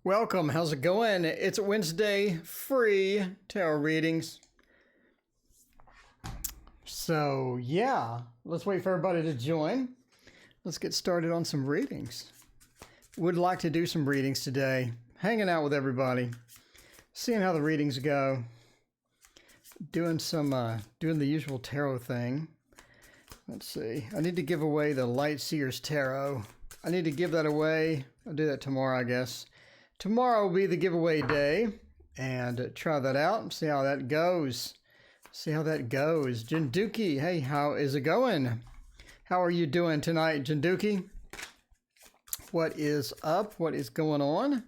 Welcome, how's it going? It's Wednesday, free tarot readings. So yeah, let's wait for everybody to join. Let's get started on some readings. Would like to do some readings today. Hanging out with everybody. Seeing how the readings go. Doing the usual tarot thing. Let's see. I need to give away the Light Seers Tarot. I need to give that away. I'll do that tomorrow, I guess. Tomorrow will be the giveaway day, and try that out and see how that goes. Jinduki, hey, how is it going? How are you doing tonight, Jinduki? What is up? What is going on?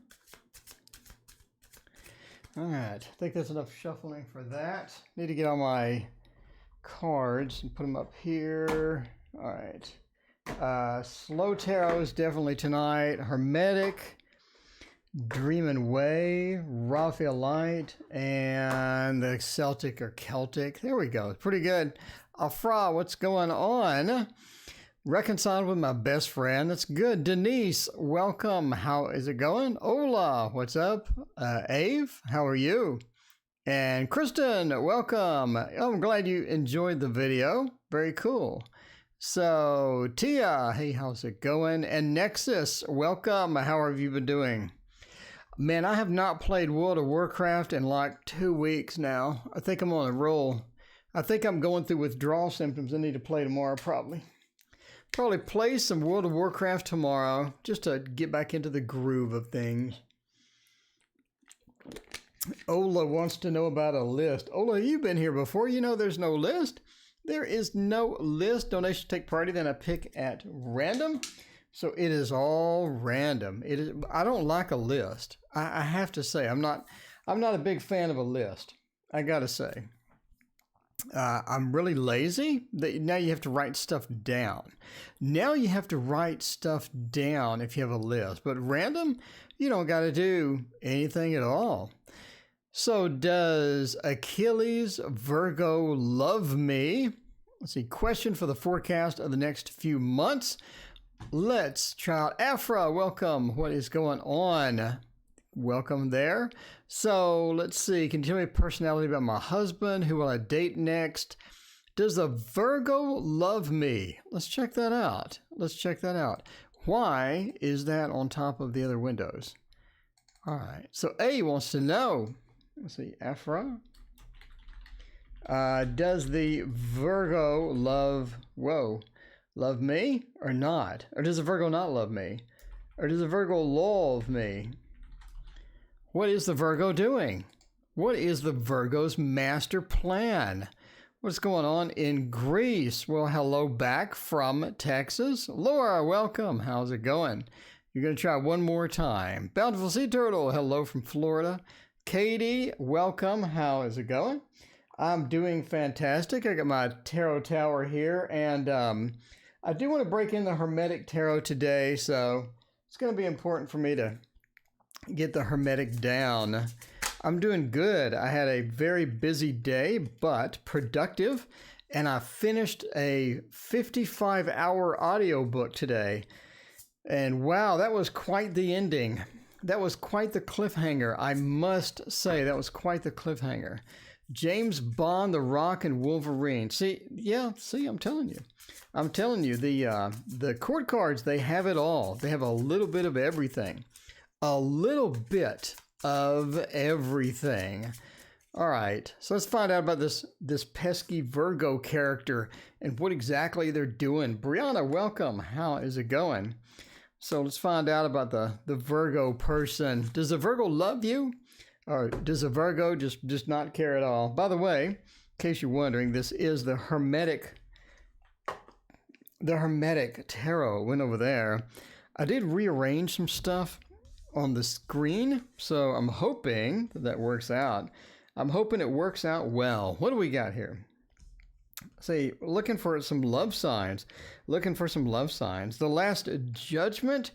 All right, I think that's enough shuffling for that. Need to get all my cards and put them up here. All right. Slow Tarot is definitely tonight. Hermetic. Dreamin' Way, Raphaelite, and the Celtic or Celtic. There we go. Pretty good. Afra, what's going on? Reconciled with my best friend. That's good. Denise, welcome. How is it going? Ola, what's up? Ave, how are you? And Kristen, welcome. I'm glad you enjoyed the video. Very cool. So, Tia, hey, how's it going? And Nexus, welcome. How have you been doing? Man, I have not played World of Warcraft in like 2 weeks now. I think I'm on a roll. I think I'm going through withdrawal symptoms. I need to play tomorrow probably. Probably play some World of Warcraft tomorrow just to get back into the groove of things. Ola wants to know about a list. Ola, you've been here before. You know there's no list. There is no list. Donations take priority, then I pick at random. So it is all random. It is. I don't like a list. I have to say, I'm not a big fan of a list. I gotta say, I'm really lazy. Now you have to write stuff down. Now you have to write stuff down if you have a list. But random, you don't got to do anything at all. So does Achilles Virgo love me? Let's see. Question for the forecast of the next few months. Let's try out Afra. Welcome. What is going on? Welcome there. So let's see. Can you tell me personality about my husband? Who will I date next? Does the Virgo love me? Let's check that out. Why is that on top of the other windows? All right. So A wants to know. Let's see. Afra. Does the Virgo love me or not? Or does the Virgo not love me? Or does the Virgo love me? What is the Virgo doing? What is the Virgo's master plan? What's going on in Greece? Well, hello back from Texas. Laura, welcome. How's it going? You're going to try one more time. Bountiful Sea Turtle, hello from Florida. Katie, welcome. How is it going? I'm doing fantastic. I got my tarot tower here, and I do want to break in the Hermetic Tarot today, so it's going to be important for me to get the Hermetic down. I'm doing good. I had a very busy day, but productive, and I finished a 55-hour audiobook today. And wow, that was quite the ending. That was quite the cliffhanger. I must say, that was quite the cliffhanger. James Bond, The Rock, and Wolverine. See, I'm telling you, the court cards, they have it all. They have a little bit of everything. A little bit of everything. All right, so let's find out about this pesky Virgo character and what exactly they're doing. Brianna, welcome. How is it going? So let's find out about the Virgo person. Does the Virgo love you? Or does the Virgo just not care at all? By the way, in case you're wondering, this is the Hermetic Tarot. Went over there. I did rearrange some stuff on the screen, so I'm hoping that works out. I'm hoping it works out well. What do we got here? See, looking for some love signs. The Last Judgment,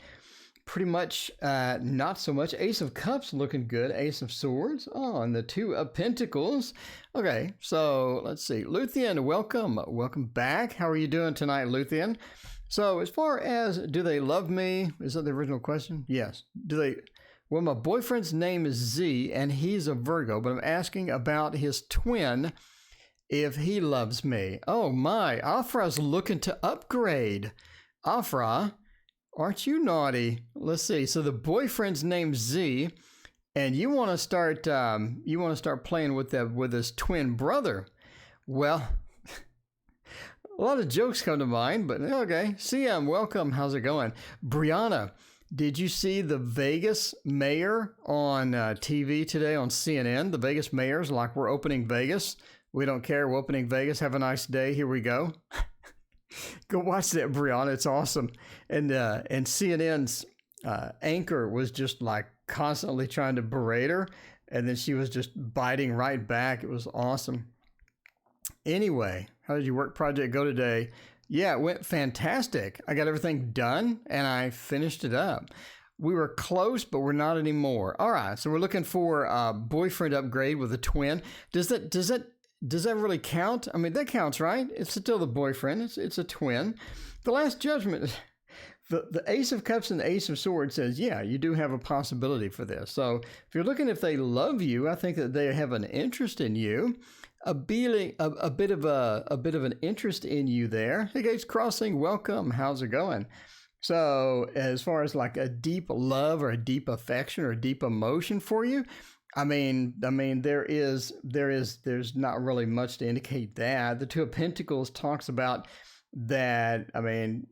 pretty much not so much. Ace of Cups looking good. Ace of Swords. Oh, and the Two of Pentacles. Okay, so let's see. Luthien, welcome. Welcome back. How are you doing tonight, Luthien? So as far as do they love me? Is that the original question? Yes. Well, my boyfriend's name is Z, and he's a Virgo, but I'm asking about his twin, if he loves me. Oh my, Afra's looking to upgrade. Afra, aren't you naughty? Let's see. So the boyfriend's name's Z, and you want to start playing with his twin brother. Well, a lot of jokes come to mind, but okay. CM, welcome. How's it going? Brianna, did you see the Vegas mayor on TV today on CNN? The Vegas mayor's like, we're opening Vegas. We don't care. We're opening Vegas. Have a nice day. Here we go. Go watch that, Brianna. It's awesome. And CNN's anchor was just like constantly trying to berate her, and then she was just biting right back. It was awesome. Anyway, how did your work project go today? Yeah, it went fantastic. I got everything done and I finished it up. We were close, but we're not anymore. All right, so we're looking for a boyfriend upgrade with a twin. Does that really count? I mean, that counts, right? It's still the boyfriend. It's a twin. The Last Judgment, the Ace of Cups and the Ace of Swords says, yeah, you do have a possibility for this. So if you're looking if they love you, I think that they have an interest in you. A bit of an interest in you there. Hey guys, Crossing, welcome. How's it going? So as far as like a deep love or a deep affection or a deep emotion for you, I mean, there's not really much to indicate that. The Two of Pentacles talks about that. I mean,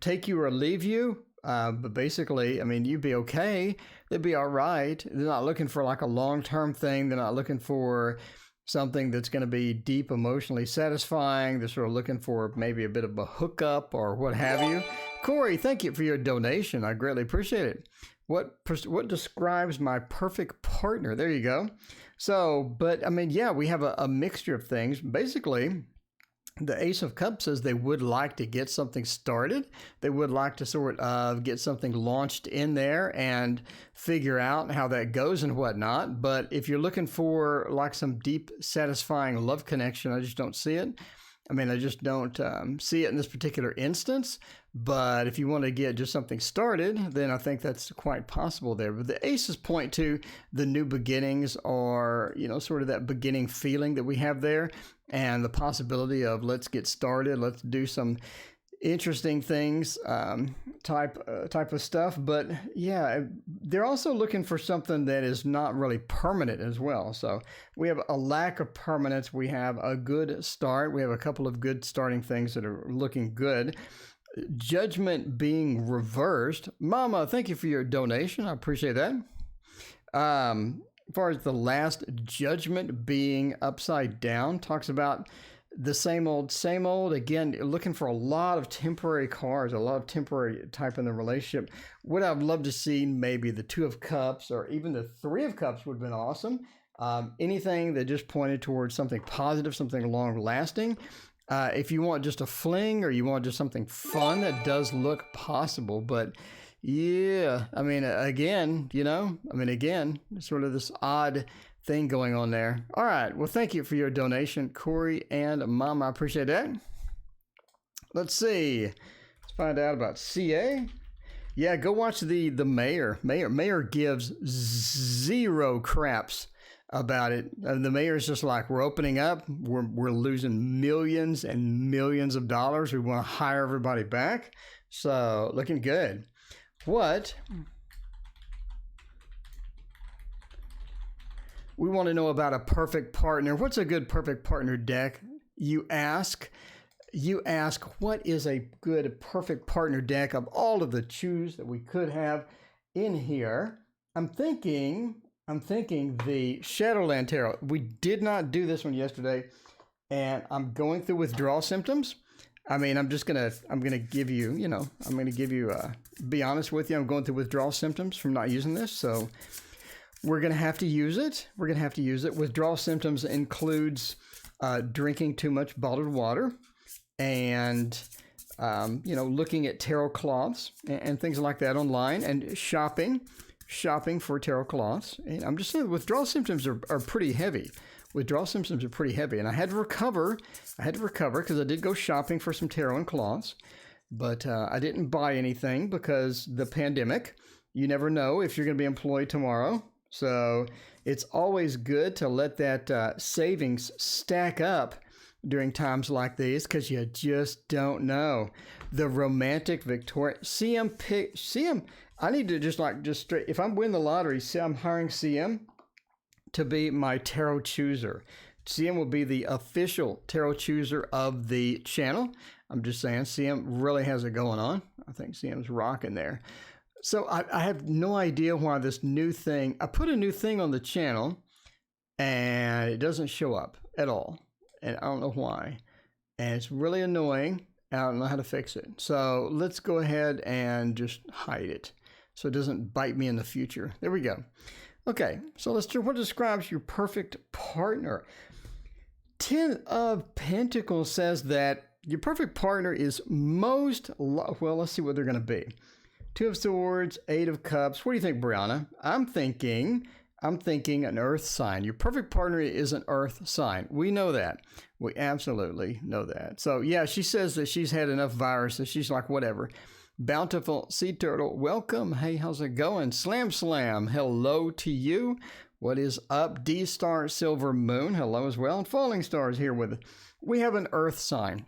take you or leave you. But basically, I mean, you'd be okay. They'd be all right. They're not looking for like a long-term thing. They're not looking for something that's going to be deep emotionally satisfying. They're sort of looking for maybe a bit of a hookup or what have you. Corey, thank you for your donation. I greatly appreciate it. What describes my perfect partner? There you go. So, but I mean, yeah, we have a mixture of things. Basically, the Ace of Cups says they would like to get something started. They would like to sort of get something launched in there and figure out how that goes and whatnot. But if you're looking for like some deep, satisfying love connection, I just don't see it. I mean, I just don't see it in this particular instance. But if you want to get just something started, then I think that's quite possible there. But the aces point to the new beginnings, or, sort of that beginning feeling that we have there, and the possibility of let's get started, let's do some interesting things type of stuff. But yeah, they're also looking for something that is not really permanent as well. So we have a lack of permanence. We have a good start. We have a couple of good starting things that are looking good. Judgment being reversed. Mama, thank you for your donation. I appreciate that. As far as the Last Judgment being upside down, talks about the same old. Again, looking for a lot of temporary cards, a lot of temporary type in the relationship. Would I've loved to see maybe the Two of Cups or even the Three of Cups would have been awesome. Anything that just pointed towards something positive, something long lasting. If you want just a fling or you want just something fun, that does look possible. But yeah, I mean, again, sort of this odd thing going on there. All right. Well, thank you for your donation, Corey and Mama. I appreciate that. Let's see. Let's find out about CA. Yeah, go watch the Mayor. Mayor gives zero craps about it. The mayor's just like, we're opening up, we're losing millions and millions of dollars. We want to hire everybody back. So looking good. What we want to know about a perfect partner. What's a good perfect partner deck? You ask, what is a good perfect partner deck of all of the choose that we could have in here? I'm thinking the Shadowland Tarot. We did not do this one yesterday, and I'm going through withdrawal symptoms. I mean, I'm gonna give you, be honest with you, I'm going through withdrawal symptoms from not using this, so we're gonna have to use it. Withdrawal symptoms includes drinking too much bottled water, and looking at tarot cloths and things like that online, and shopping for tarot cloths. And I'm just saying, withdrawal symptoms are pretty heavy. And I had to recover because I did go shopping for some tarot and cloths, but I didn't buy anything because the pandemic. You never know if you're going to be employed tomorrow. So it's always good to let that savings stack up during times like these, because you just don't know. The romantic Victoria, CM, I need to just straight, if I'm winning the lottery, I'm hiring CM to be my tarot chooser. CM will be the official tarot chooser of the channel. I'm just saying, CM really has it going on. I think CM's rocking there. So I have no idea why this new thing, I put a new thing on the channel and it doesn't show up at all. And I don't know why. And it's really annoying. I don't know how to fix it. So let's go ahead and just hide it so it doesn't bite me in the future. There we go. Okay, so let's do what describes your perfect partner. 10 of Pentacles says that your perfect partner is most, well, let's see what they're going to be. 2 of Swords, 8 of Cups. What do you think, Brianna? I'm thinking an earth sign. Your perfect partner is an earth sign. We know that. We absolutely know that. So yeah, she says that she's had enough viruses. She's like, whatever. Bountiful Sea Turtle, welcome. Hey, how's it going? Slam Slam, hello to you. What is up? D-Star Silver Moon, hello as well. And Falling Stars here with us. We have an earth sign.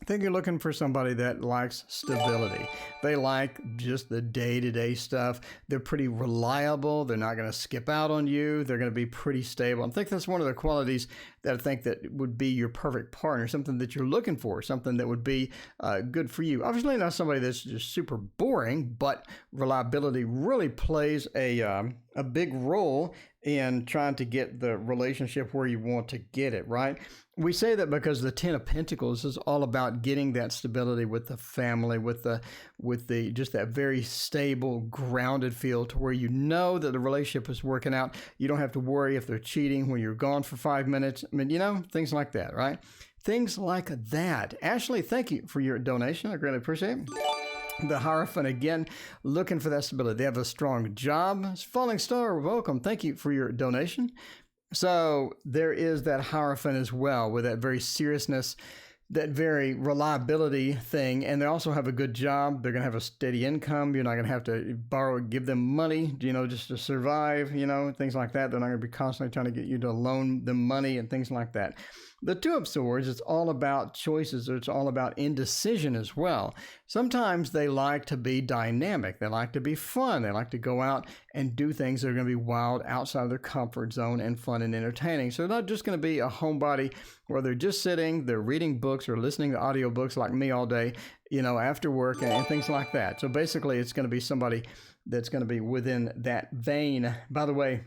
I think you're looking for somebody that likes stability. They like just the day-to-day stuff. They're pretty reliable. They're not going to skip out on you. They're going to be pretty stable. I think that's one of the qualities that I think that would be your perfect partner, something that you're looking for, something that would be good for you. Obviously not somebody that's just super boring, but reliability really plays a big role in trying to get the relationship where you want to get it, right? We say that because the 10 of Pentacles is all about getting that stability with the family, with the just that very stable, grounded feel to where you know that the relationship is working out. You don't have to worry if they're cheating when you're gone for 5 minutes. I mean, you know, things like that, right? Things like that. Ashley, thank you for your donation. I greatly appreciate it. The Hierophant, again, looking for that stability. They have a strong job. Falling Star, welcome. Thank you for your donation. So there is that Hierophant as well, with that very seriousness, that very reliability thing. And they also have a good job. They're going to have a steady income. You're not going to have to borrow, give them money, you know, just to survive, you know, things like that. They're not going to be constantly trying to get you to loan them money and things like that. The 2 of Swords, it's all about choices. It's all about indecision as well. Sometimes they like to be dynamic. They like to be fun. They like to go out and do things that are going to be wild, outside of their comfort zone, and fun and entertaining. So they're not just going to be a homebody where they're just sitting, they're reading books or listening to audiobooks like me all day, you know, after work and things like that. So basically it's going to be somebody that's going to be within that vein. By the way,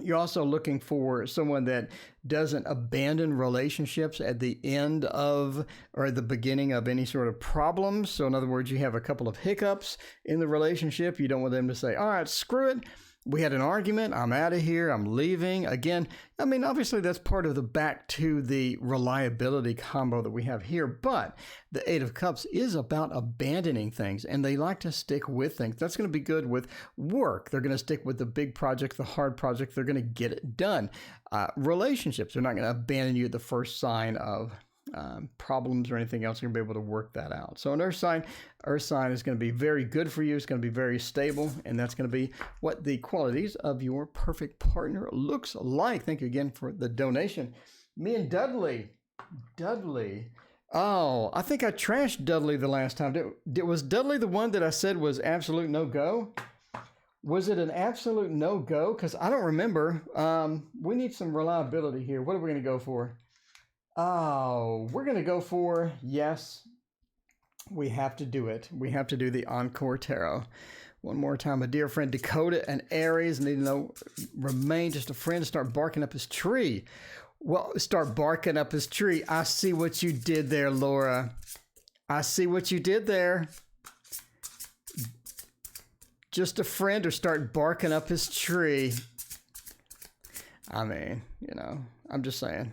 you're also looking for someone that doesn't abandon relationships at the end of or at the beginning of any sort of problems. So in other words, you have a couple of hiccups in the relationship. You don't want them to say, all right, screw it. We had an argument. I'm out of here. I'm leaving. Again, I mean, obviously that's part of the back to the reliability combo that we have here. But the 8 of Cups is about abandoning things, and they like to stick with things. That's going to be good with work. They're going to stick with the big project, the hard project. They're going to get it done. Relationships, they're not going to abandon you at the first sign of problems or anything else. You're going to be able to work that out. So an earth sign is going to be very good for you. It's going to be very stable, and that's going to be what the qualities of your perfect partner looks like. Thank you again for the donation. Me and Dudley. Oh, I think I trashed Dudley the last time. Was Dudley the one that I said was absolute no-go? Was it an absolute no-go? Because I don't remember. We need some reliability here. What are we going to go for? Oh, we're going to go for, yes, we have to do it. We have to do the Encore Tarot. One more time, a dear friend, Dakota and Aries, need to know, remain just a friend, start barking up his tree. Well, start barking up his tree. I see what you did there, Laura. I see what you did there. Just a friend or start barking up his tree. I mean, you know, I'm just saying.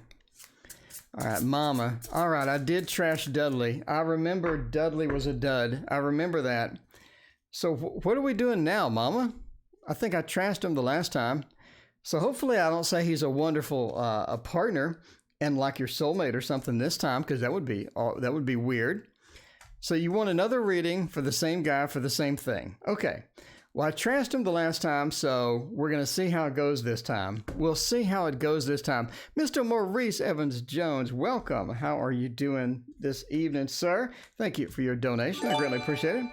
All right, Mama. All right, I did trash Dudley. I remember Dudley was a dud. I remember that. So what are we doing now, Mama? I think I trashed him the last time. So hopefully I don't say he's a wonderful a partner and like your soulmate or something this time, because that would be weird. So you want another reading for the same guy for the same thing. Okay. Well, I trashed him the last time, so we're going to see how it goes this time. We'll see how it goes this time. Mr. Maurice Evans-Jones, welcome. How are you doing this evening, sir? Thank you for your donation. I greatly appreciate it.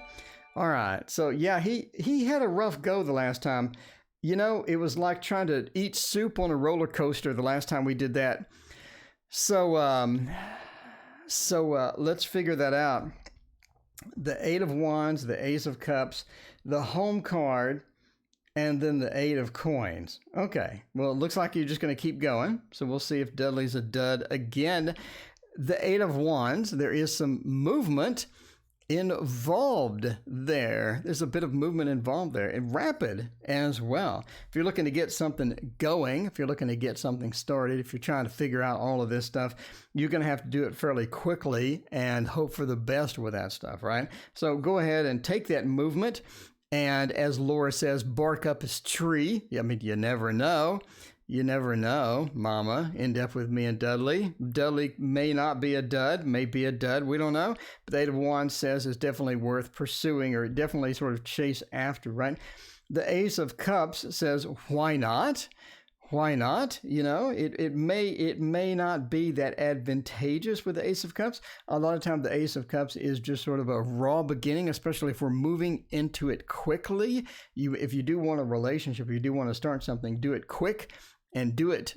All right. So, yeah, he had a rough go the last time. You know, it was like trying to eat soup on a roller coaster the last time we did that. So let's figure that out. The Eight of Wands, the Ace of Cups, the Home card, and then the Eight of Coins. Okay, well, it looks like you're just going to keep going. So we'll see if Dudley's a dud again. The Eight of Wands, there is some movement involved there. There's a bit of movement involved there, and rapid as well. If you're looking to get something going, if you're looking to get something started, if you're trying to figure out all of this stuff, you're going to have to do it fairly quickly and hope for the best with that stuff, right? So go ahead and take that movement, and as Laura says, bark up his tree. I mean, you never know. You never know, Mama. In depth with me and Dudley. Dudley may not be a dud, may be a dud. We don't know. But the Eight of Wands says it's definitely worth pursuing, or definitely sort of chase after, right? The Ace of Cups says, why not? Why not? You know, it may not be that advantageous with the Ace of Cups. A lot of times the Ace of Cups is just sort of a raw beginning, especially if we're moving into it quickly. If you do want a relationship, if you do want to start something, do it quick. And do it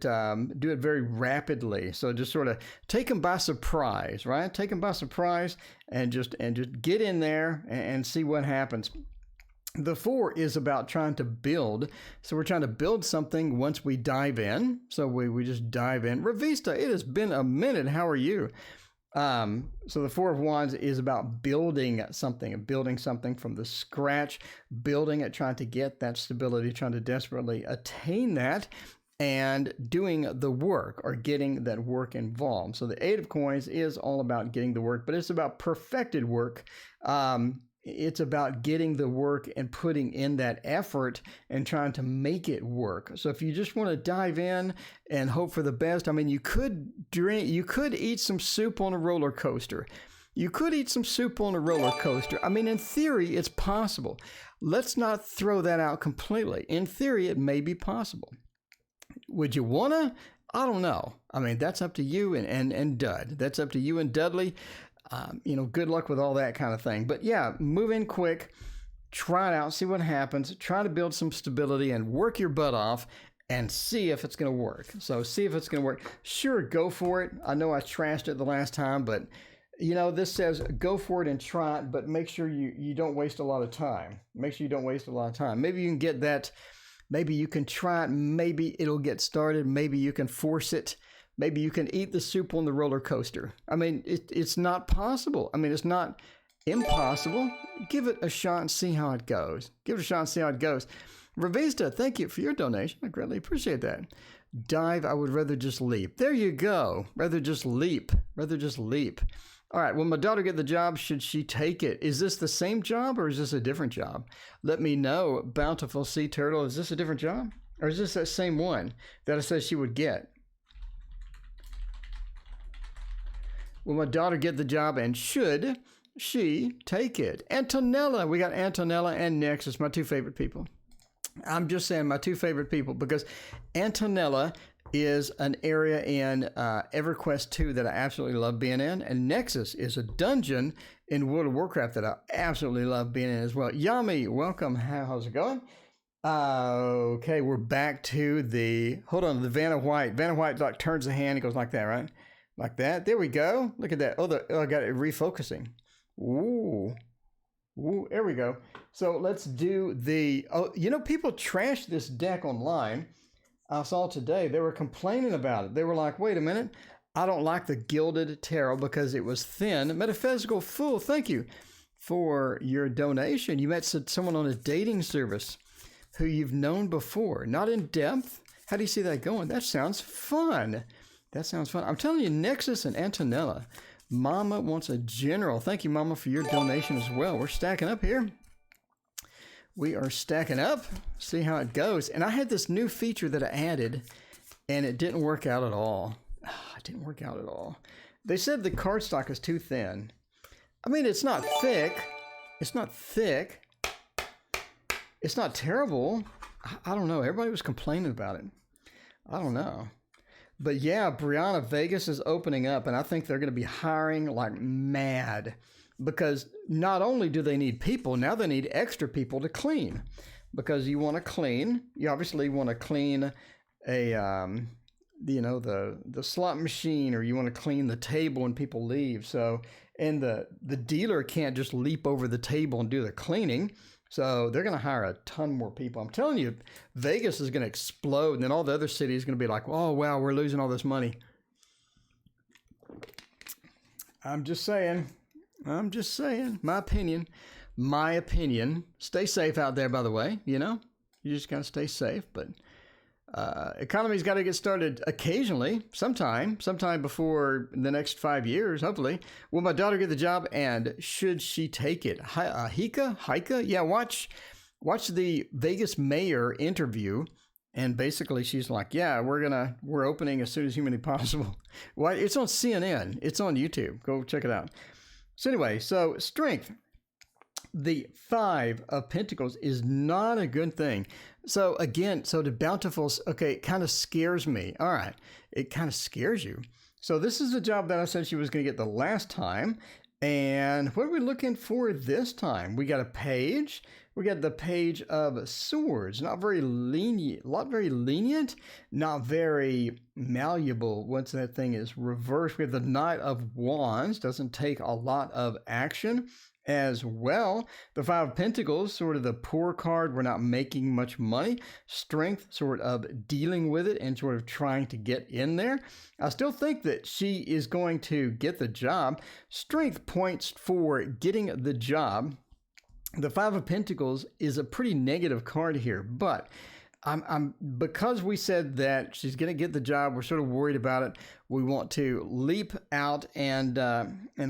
very rapidly. So just sort of take them by surprise, right? Take them by surprise and just get in there and see what happens. The 4 is about trying to build. So we're trying to build something once we dive in. So we just dive in. Ravista, it has been a minute. How are you? So the 4 of Wands is about building something from the scratch, building it, trying to get that stability, trying to desperately attain that, and doing the work or getting that work involved. So the 8 of Coins is all about getting the work, but it's about perfected work. It's about getting the work and putting in that effort and trying to make it work. So if you just want to dive in and hope for the best, I mean, you could eat some soup on a roller coaster. You could eat some soup on a roller coaster. I mean, in theory, it's possible. Let's not throw that out completely. In theory, it may be possible. Would you want to? I don't know. I mean, that's up to you and Dud. That's up to you and Dudley. Good luck with all that kind of thing. But yeah, move in quick, try it out, see what happens, try to build some stability and work your butt off and see if it's going to work. So see if it's going to work. Sure, go for it. I know I trashed it the last time, but this says go for it and try it, but make sure you don't waste a lot of time. Make sure you don't waste a lot of time. Maybe you can get that. Maybe you can try it. Maybe it'll get started. Maybe you can force it. Maybe you can eat the soup on the roller coaster. I mean, it's not possible. I mean, it's not impossible. Give it a shot and see how it goes. Give it a shot and see how it goes. Ravista, thank you for your donation. I greatly appreciate that. Dive, I would rather just leap. There you go. Rather just leap. Rather just leap. All right, will my daughter get the job? Should she take it? Is this the same job or is this a different job? Let me know, Bountiful Sea Turtle. Is this a different job? Or is this that same one that I said she would get? Will my daughter get the job and should she take it? Antonella, we got Antonella and Nexus, my 2 favorite people. I'm just saying my 2 favorite people because Antonella is an area in EverQuest 2 that I absolutely love being in, and Nexus is a dungeon in World of Warcraft that I absolutely love being in as well. Yami, welcome. How's it going? Okay, we're back to the Vanna White. Vanna White like turns the hand, it goes like that, right? Like that. There we go. Look at that. Oh, I got it refocusing. Ooh, there we go. So let's do the, people trash this deck online. I saw today, they were complaining about it. They were like, wait a minute. I don't like the Gilded Tarot because it was thin. Metaphysical Fool, thank you for your donation. You met someone on a dating service who you've known before. Not in depth. How do you see that going? That sounds fun. That sounds fun. I'm telling you, Nexus and Antonella. Mama wants a general. Thank you, Mama, for your donation as well. We're stacking up here. We are stacking up. See how it goes. And I had this new feature that I added, and it didn't work out at all. It didn't work out at all. They said the cardstock is too thin. I mean, it's not thick. It's not thick. It's not terrible. I don't know. Everybody was complaining about it. I don't know. But yeah, Brianna, Vegas is opening up, and I think they're going to be hiring like mad because not only do they need people, now they need extra people to clean because you want to clean. You obviously want to clean a, the slot machine, or you want to clean the table when people leave. So, and the dealer can't just leap over the table and do the cleaning. So they're going to hire a ton more people. I'm telling you, Vegas is going to explode, and then all the other cities are going to be like, oh, wow, we're losing all this money. I'm just saying. My opinion. Stay safe out there, by the way. You just got to stay safe. But economy's got to get started occasionally, sometime before the next 5 years, hopefully. Will my daughter get the job, and should she take it? Heike? Yeah, watch the Vegas mayor interview, and basically she's like, yeah, we're opening as soon as humanly possible. Why? It's on CNN. It's on YouTube. Go check it out. So anyway, so strength. The 5 of Pentacles is not a good thing. So again, the bountiful, okay, it kind of scares me. All right, it kind of scares you. So this is the job that I said she was going to get the last time. And what are we looking for this time? We got a page. We got the Page of Swords. Not very lenient, not very malleable once that thing is reversed. We have the Knight of Wands. Doesn't take a lot of action. As well, the 5 of Pentacles, sort of the poor card. We're not making much money. Strength, sort of dealing with it and sort of trying to get in there. I still think that she is going to get the job. Strength points for getting the job. The 5 of Pentacles is a pretty negative card here, but because we said that she's going to get the job, we're sort of worried about it. We want to leap out and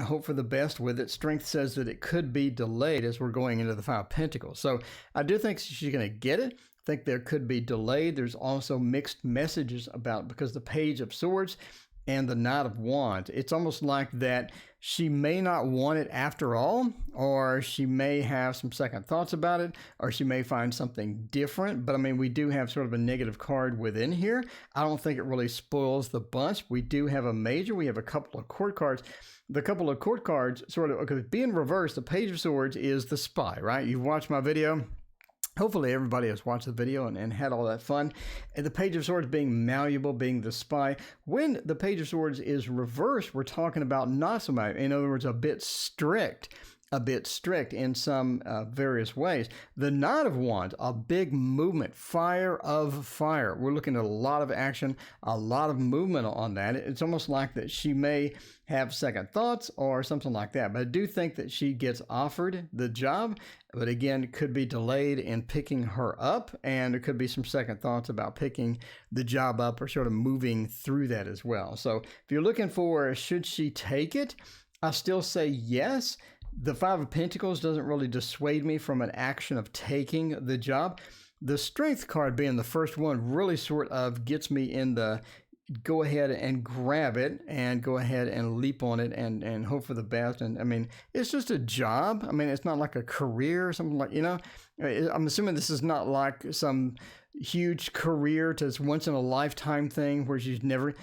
hope for the best with it. Strength says that it could be delayed as we're going into the 5 of Pentacles. So I do think she's going to get it. I think there could be delayed. There's also mixed messages about it because the Page of Swords and the Knight of Wands, it's almost like that she may not want it after all, or she may have some second thoughts about it, or she may find something different. But I mean, we do have sort of a negative card within here. I don't think it really spoils the bunch. We do have a major. We have a couple of court cards. The couple of court cards sort of, okay, being reversed, the Page of Swords is the spy, right? You've watched my video. Hopefully everybody has watched the video and had all that fun. And the Page of Swords being malleable, being the spy. When the Page of Swords is reversed, we're talking about not so much. In other words, a bit strict in some various ways. The Knight of Wands, a big movement, fire of fire. We're looking at a lot of action, a lot of movement on that. It's almost like that she may have second thoughts or something like that. But I do think that she gets offered the job, but again, it could be delayed in picking her up, and there could be some second thoughts about picking the job up or sort of moving through that as well. So if you're looking for should she take it, I still say yes. The 5 of Pentacles doesn't really dissuade me from an action of taking the job. The Strength card being the first one really sort of gets me in the go ahead and grab it and go ahead and leap on it and hope for the best. And I mean, it's just a job. I mean, it's not like a career or something like, I'm assuming this is not like some huge career to this once in a lifetime thing where she's never,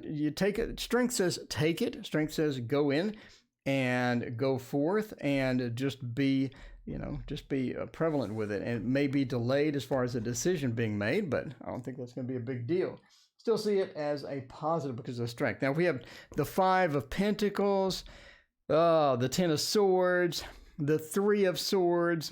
you take it. Strength says take it. Strength says go in and go forth and just be prevalent with it. And it may be delayed as far as a decision being made, but I don't think that's going to be a big deal. Still see it as a positive because of strength. Now we have the 5 of Pentacles, the 10 of Swords, the 3 of Swords.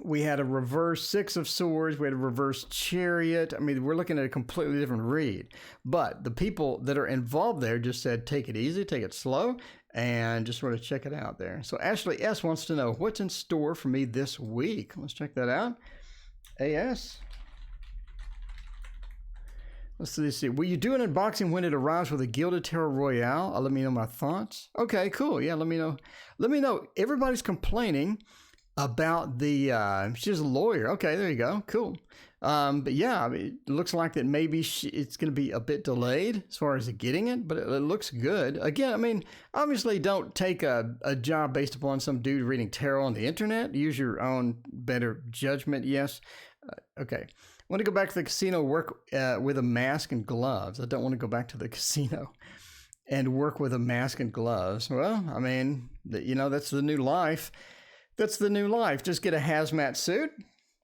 We had a reverse 6 of Swords. We had a reverse Chariot. I mean, we're looking at a completely different read. But the people that are involved there just said, take it easy, take it slow, and just sort of check it out there. So Ashley S. wants to know, what's in store for me this week? Let's check that out. AS. Let's see. Will you do an unboxing when it arrives with a Gilded Tarot Royale? Let me know my thoughts. Okay, cool. Yeah, let me know. Let me know. Everybody's complaining about the, she's a lawyer. Okay, there you go. Cool. But yeah, I mean, it looks like that maybe it's going to be a bit delayed as far as getting it, but it looks good. Again, I mean, obviously don't take a job based upon some dude reading tarot on the internet. Use your own better judgment, yes. Okay. I want to go back to the casino, work with a mask and gloves. I don't want to go back to the casino and work with a mask and gloves. Well, I mean, that's the new life. That's the new life. Just get a hazmat suit.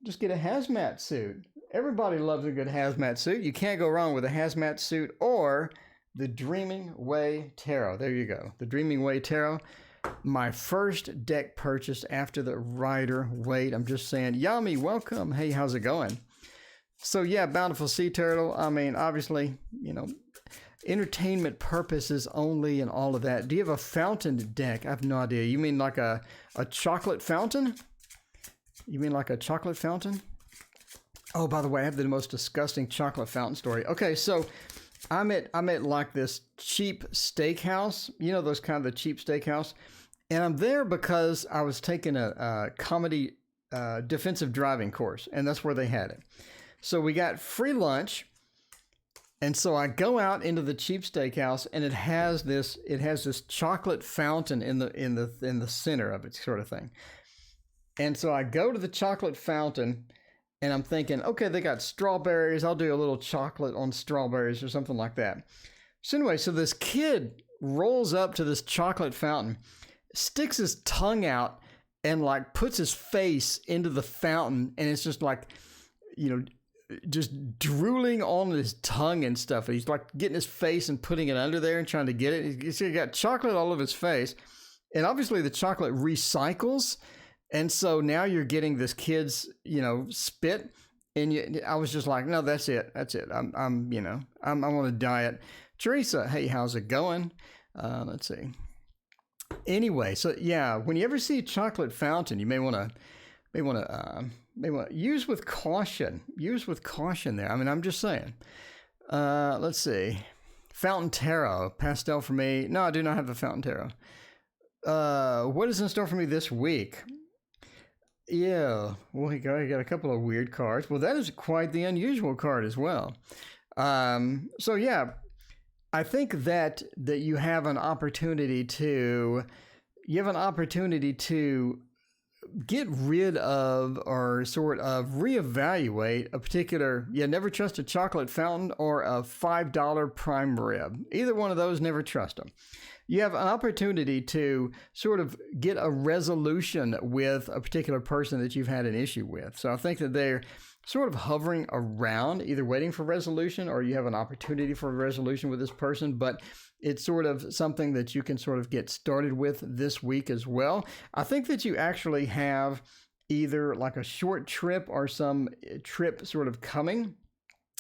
Just get a hazmat suit. Everybody loves a good hazmat suit. You can't go wrong with a hazmat suit or the Dreaming Way Tarot. There you go. The Dreaming Way Tarot. My first deck purchase after the Rider-Waite. I'm just saying, Yami, welcome. Hey, how's it going? So yeah, Bountiful Sea Turtle. I mean, obviously, entertainment purposes only and all of that. Do you have a fountain deck? I have no idea. You mean like a chocolate fountain? You mean like a chocolate fountain? Oh, by the way, I have the most disgusting chocolate fountain story. Okay, so I'm at like this cheap steakhouse. You know, those kind of the cheap steakhouse. And I'm there because I was taking a comedy defensive driving course, and that's where they had it. So we got free lunch. And so I go out into the cheap steakhouse, and it has this chocolate fountain in the center of it, sort of thing. And so I go to the chocolate fountain, and I'm thinking, okay, they got strawberries. I'll do a little chocolate on strawberries or something like that. So anyway, so this kid rolls up to this chocolate fountain, sticks his tongue out, and like puts his face into the fountain, and it's just like, just drooling on his tongue and stuff. He's like getting his face and putting it under there and trying to get it. He's got chocolate all over his face. And obviously the chocolate recycles. And so now you're getting this kid's, spit. And I was just like, no, that's it. That's it. I'm on a diet. Teresa, hey, how's it going? Let's see. Anyway, so yeah, when you ever see a chocolate fountain, you may want to use with caution. Use with caution there. I mean, I'm just saying. Let's see. Fountain Tarot. Pastel for me. No, I do not have the Fountain Tarot. What is in store for me this week? Yeah. Well, you got a couple of weird cards. Well, that is quite the unusual card as well. So, yeah. I think that you have an opportunity to... get rid of or sort of reevaluate a particular, never trust a chocolate fountain or a $5 prime rib. Either one of those, never trust them. You have an opportunity to sort of get a resolution with a particular person that you've had an issue with. So I think that they're sort of hovering around, either waiting for resolution or you have an opportunity for a resolution with this person, but it's sort of something that you can sort of get started with this week as well. I think that you actually have either like a short trip or some trip sort of coming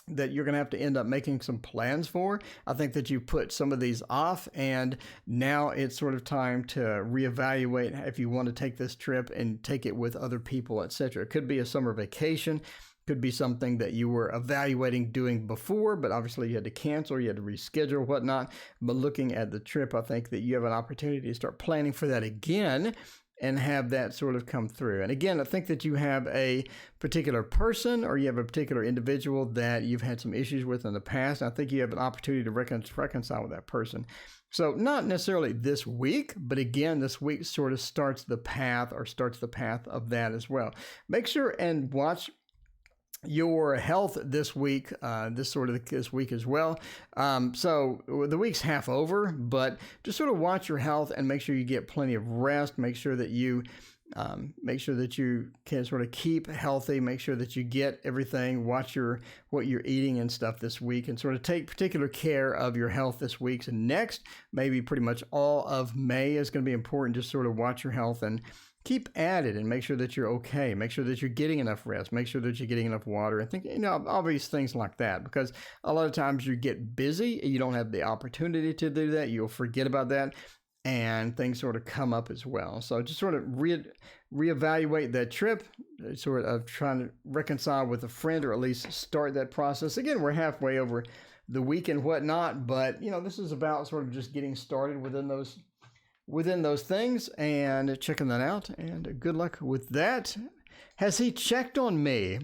that you're going to have to end up making some plans for. I think that you put some of these off, and now it's sort of time to reevaluate if you want to take this trip and take it with other people, etc. It could be a summer vacation. Could be something that you were evaluating doing before, but obviously you had to cancel, or you had to reschedule, whatnot. But looking at the trip, I think that you have an opportunity to start planning for that again and have that sort of come through. And again, I think that you have a particular person or you have a particular individual that you've had some issues with in the past. I think you have an opportunity to reconcile with that person. So not necessarily this week, but again, this week sort of starts the path of that as well. Make sure and watch your health this week, this week as well. So the week's half over, but just sort of watch your health and make sure you get plenty of rest. Make sure that you can sort of keep healthy. Make sure that you get everything. Watch what you're eating and stuff this week, and sort of take particular care of your health this week. And next, maybe pretty much all of May is going to be important. Just sort of watch your health and keep at it and make sure that you're okay. Make sure that you're getting enough rest. Make sure that you're getting enough water. I think, all these things like that, because a lot of times you get busy. You don't have the opportunity to do that. You'll forget about that, and things sort of come up as well. So just sort of reevaluate that trip, sort of trying to reconcile with a friend, or at least start that process. Again, we're halfway over the week and whatnot, but this is about sort of just getting started within those things and checking that out, and good luck with that. Has he checked on me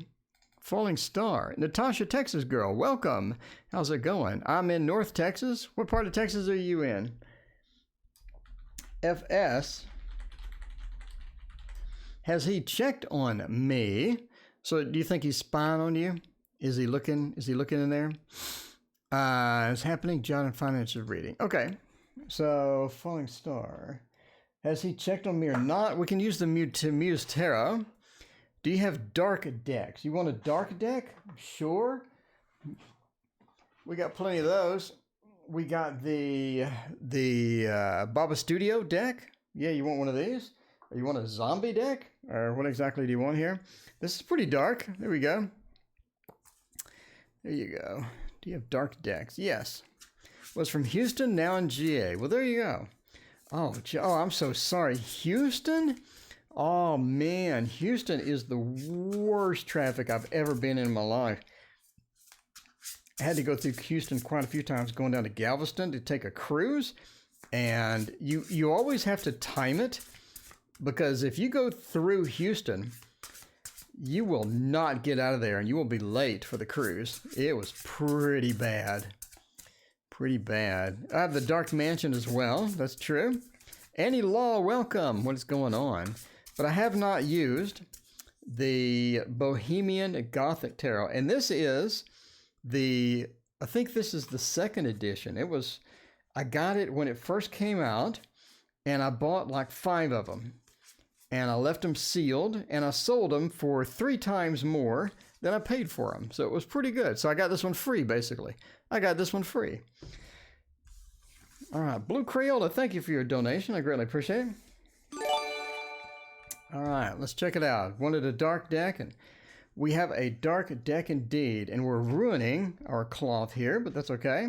Falling Star. Natasha, Texas girl, welcome. How's it going? I'm in North Texas. What part of Texas are you in? FS. Has he checked on me? So do you think he's spying on you? Is he looking in there? It's happening, John and Finances reading. Okay. So Falling Star. Has he checked on me or not? We can use the Muse Tarot. Do you have dark decks? You want a dark deck? Sure. We got plenty of those. We got the Baba Studio deck. Yeah, you want one of these? Or you want a zombie deck? Or what exactly do you want here? This is pretty dark. There we go. There you go. Do you have dark decks? Yes. Was from Houston, now in GA. Well, there you go. Oh, I'm so sorry. Houston? Oh, man. Houston is the worst traffic I've ever been in my life. I had to go through Houston quite a few times going down to Galveston to take a cruise. And you always have to time it, because if you go through Houston, you will not get out of there and you will be late for the cruise. It was pretty bad. Pretty bad. I have the Dark Mansion as well. That's true. Annie Law, welcome. What is going on? But I have not used the Bohemian Gothic Tarot. And this is I think this is the second edition. I got it when it first came out, and I bought like 5 of them. And I left them sealed, and I sold them for 3 times more than I paid for them. So it was pretty good. So I got this one free, basically. I got this one free. All right, Blue Crayola, thank you for your donation. I greatly appreciate it. All right, let's check it out. Wanted a dark deck, and we have a dark deck indeed. And we're ruining our cloth here, but that's okay.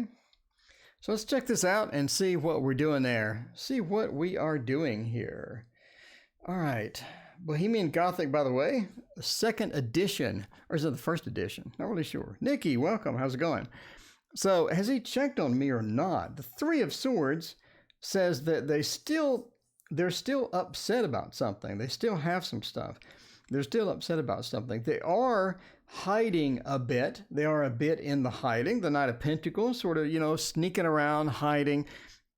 So let's check this out and see what we're doing there. See what we are doing here. All right, Bohemian Gothic, by the way, the second edition, or is it the first edition? Not really sure. Nikki, welcome. How's it going? So has he checked on me or not? The 3 of Swords says that they're still upset about something. They still have some stuff. They're still upset about something. They are hiding a bit. They are a bit in the hiding. The Knight of Pentacles, sort of, sneaking around, hiding.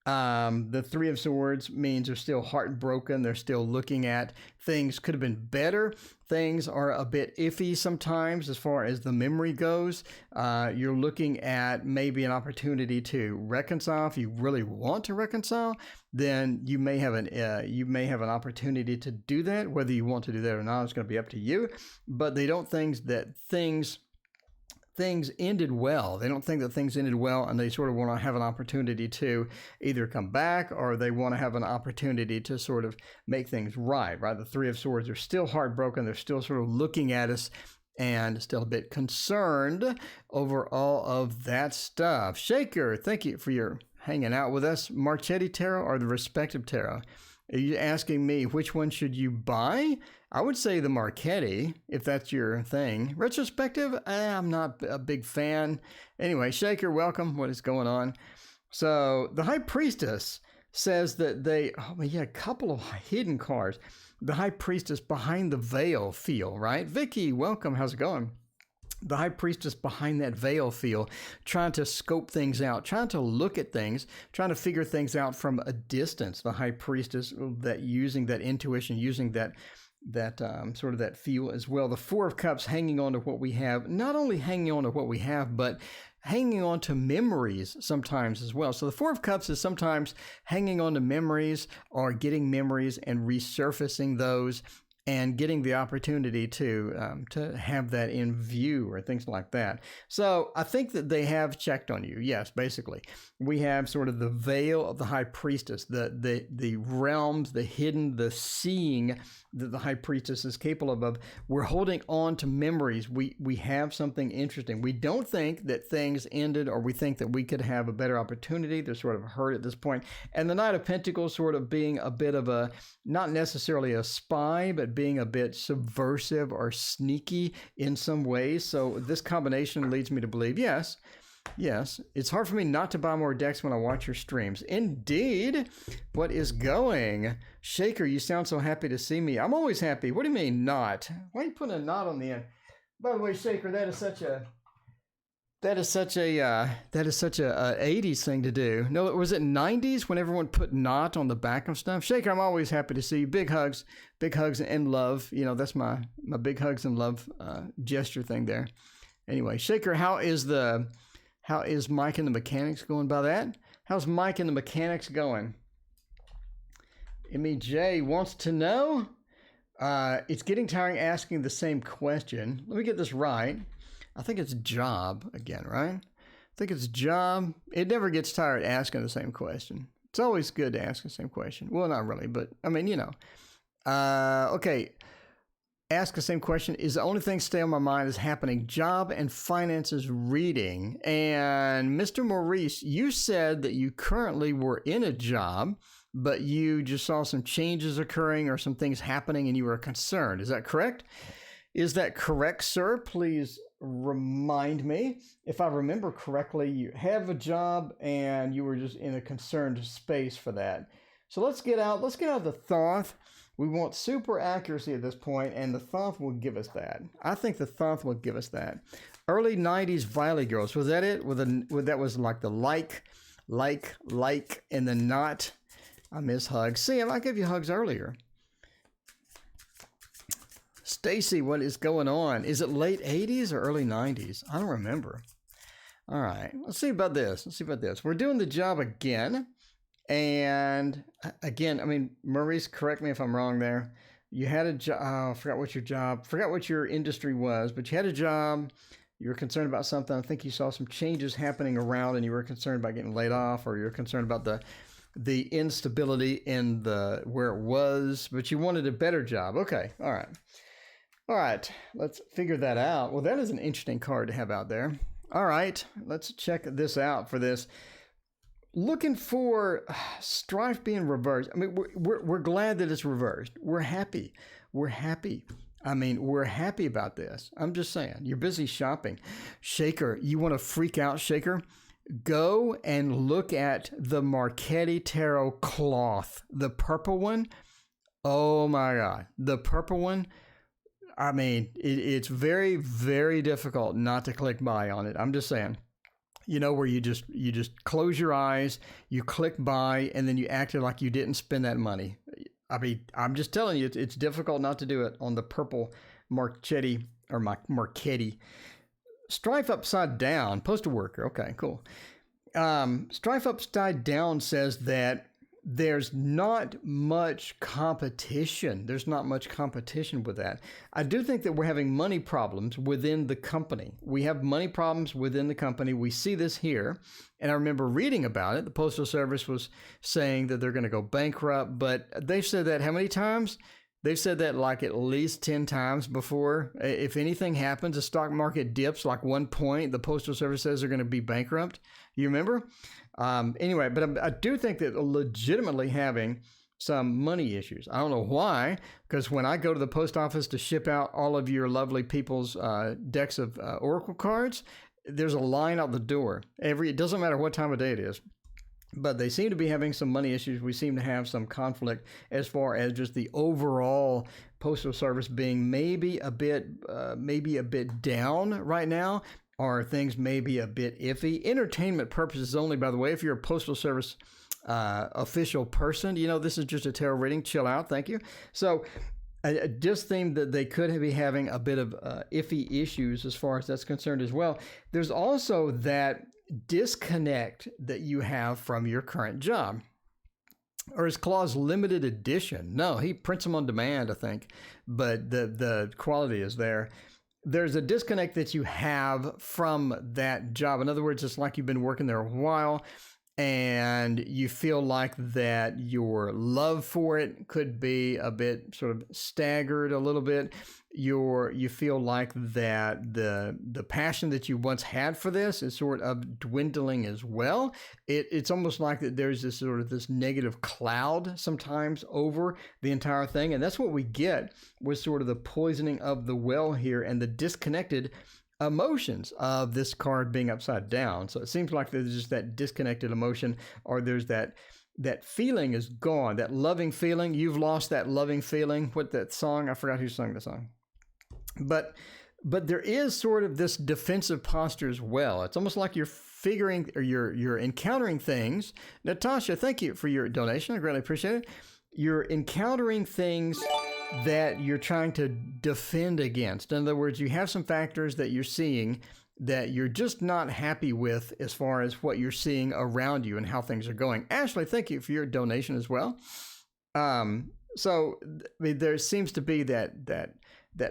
The 3 of Swords means they're still heartbroken. They're still looking at things could have been better. Things are a bit iffy sometimes as far as the memory goes. You're looking at maybe an opportunity to reconcile. If you really want to reconcile, then you may have an opportunity to do that. Whether you want to do that or not, it's going to be up to you. But they don't think that things ended well. They don't think that things ended well, and they sort of want to have an opportunity to either come back, or they want to have an opportunity to sort of make things right? The 3 of Swords are still heartbroken. They're still sort of looking at us and still a bit concerned over all of that stuff. Shaker, thank you for your hanging out with us. Marchetti Tarot or the Respective Tarot? Are you asking me which one should you buy? I would say the Marchetti, if that's your thing. Retrospective, I'm not a big fan. Anyway, Shaker, welcome. What is going on? So the High Priestess says that a couple of hidden cards. The High Priestess behind the veil feel, right? Vicky, welcome. How's it going? The High Priestess behind that veil feel, trying to scope things out, trying to look at things, trying to figure things out from a distance. The High Priestess, that using that intuition, using that sort of that feel as well. The 4 of Cups hanging on to what we have, not only hanging on to what we have, but hanging on to memories sometimes as well. So the 4 of Cups is sometimes hanging on to memories, or getting memories and resurfacing those, and getting the opportunity to have that in view, or things like that. So I think that they have checked on you. Yes, basically. We have sort of the veil of the High Priestess, the realms, the hidden, the seeing that the High Priestess is capable of. We're holding on to memories. We have something interesting. We don't think that things ended, or we think that we could have a better opportunity. They're sort of hurt at this point. And the Knight of Pentacles sort of being a bit of a, not necessarily a spy, but being a bit subversive or sneaky in some ways. So this combination leads me to believe, yes, it's hard for me not to buy more decks when I watch your streams. Indeed. What is going? Shaker, you sound so happy to see me. I'm always happy. What do you mean not? Why are you putting a not on the end? By the way, Shaker, that is such a 80s thing to do. No, was it 90s when everyone put "not" on the back of stuff? Shaker, I'm always happy to see you. Big hugs and love. You know, that's my big hugs and love gesture thing there. Anyway, Shaker, how is Mike and the Mechanics going by that? How's Mike and the Mechanics going? MEJ wants to know. It's getting tiring asking the same question. Let me get this right. I think it's job again, right? I think it's job. It never gets tired asking the same question. It's always good to ask the same question. Well, not really, but I mean, you know. Okay. Ask the same question. Is the only thing stay on my mind is happening. Job and finances reading. And Mr. Maurice, you said that you currently were in a job, but you just saw some changes occurring or some things happening and you were concerned. Is that correct? Is that correct, sir? Please remind me. If I remember correctly, you have a job and you were just in a concerned space for that. So let's get out the Thoth. We want super accuracy at this point, and the Thoth will give us that. I think the Thoth will give us that. Early 90s Viley Girls, was that it? That was like the like, and the not. I miss hugs. See, I gave you hugs earlier. Stacy, what is going on? Is it late 80s or early 90s? I don't remember. All right, let's see about this. We're doing the job again. And again, I mean, Maurice, correct me if I'm wrong there. You had a job, forgot what your industry was, but you had a job. You were concerned about something. I think you saw some changes happening around and you were concerned about getting laid off, or you're concerned about the instability in where it was, but you wanted a better job. Okay. All right. Let's figure that out. Well, that is an interesting card to have out there. All right. Let's check this out for this. Looking for strife being reversed. I mean, we're glad that it's reversed. We're happy. I mean, we're happy about this. I'm just saying. You're busy shopping. Shaker, you want to freak out, Shaker? Go and look at the Marchetti Tarot cloth. The purple one. Oh my God. The purple one. I mean, it's very, very difficult not to click buy on it. I'm just saying. You know, where you just close your eyes, you click buy, and then you acted like you didn't spend that money. I mean, I'm just telling you, it's difficult not to do it on the purple Marchetti or Marchetti. Strife upside down, postal worker. Okay, cool. Strife upside down says that there's not much competition. There's not much competition with that. I do think that we're having money problems within the company. We have money problems within the company. We see this here. And I remember reading about it. The Postal Service was saying that they're going to go bankrupt, but they've said that how many times? They've said that like at least 10 times before. If anything happens, the stock market dips like 1 point, the Postal Service says they're going to be bankrupt. You remember? Anyway, but I do think that legitimately having some money issues. I don't know why, because when I go to the post office to ship out all of your lovely people's decks of Oracle cards, there's a line out the door. It doesn't matter what time of day it is. But they seem to be having some money issues. We seem to have some conflict as far as just the overall Postal Service being maybe a bit down right now, or things maybe a bit iffy. Entertainment purposes only, by the way. If you're a Postal Service official person, you know, this is just a tarot reading. Chill out. Thank you. So I just think that they could be having a bit of iffy issues as far as that's concerned as well. There's also that disconnect that you have from your current job. Or is Claus limited edition? No, he prints them on demand, I think, but the quality is there. There's a disconnect that you have from that job. In other words, it's like you've been working there a while and you feel like that your love for it could be a bit sort of staggered a little bit. You feel like that the passion that you once had for this is sort of dwindling as well. It's almost like that there's this sort of this negative cloud sometimes over the entire thing. And that's what we get with sort of the poisoning of the well here and the disconnected emotions of this card being upside down. So it seems like there's just that disconnected emotion, or there's that feeling is gone, that loving feeling. You've lost that loving feeling. What that song? I forgot who sang the song. But but there is sort of this defensive posture as well. It's almost like you're figuring, or you're encountering things. Natasha, thank you for your donation. I greatly appreciate it. You're encountering things that you're trying to defend against. In other words, you have some factors that you're seeing that you're just not happy with as far as what you're seeing around you and how things are going. Ashley, thank you for your donation as well. So I mean, there seems to be that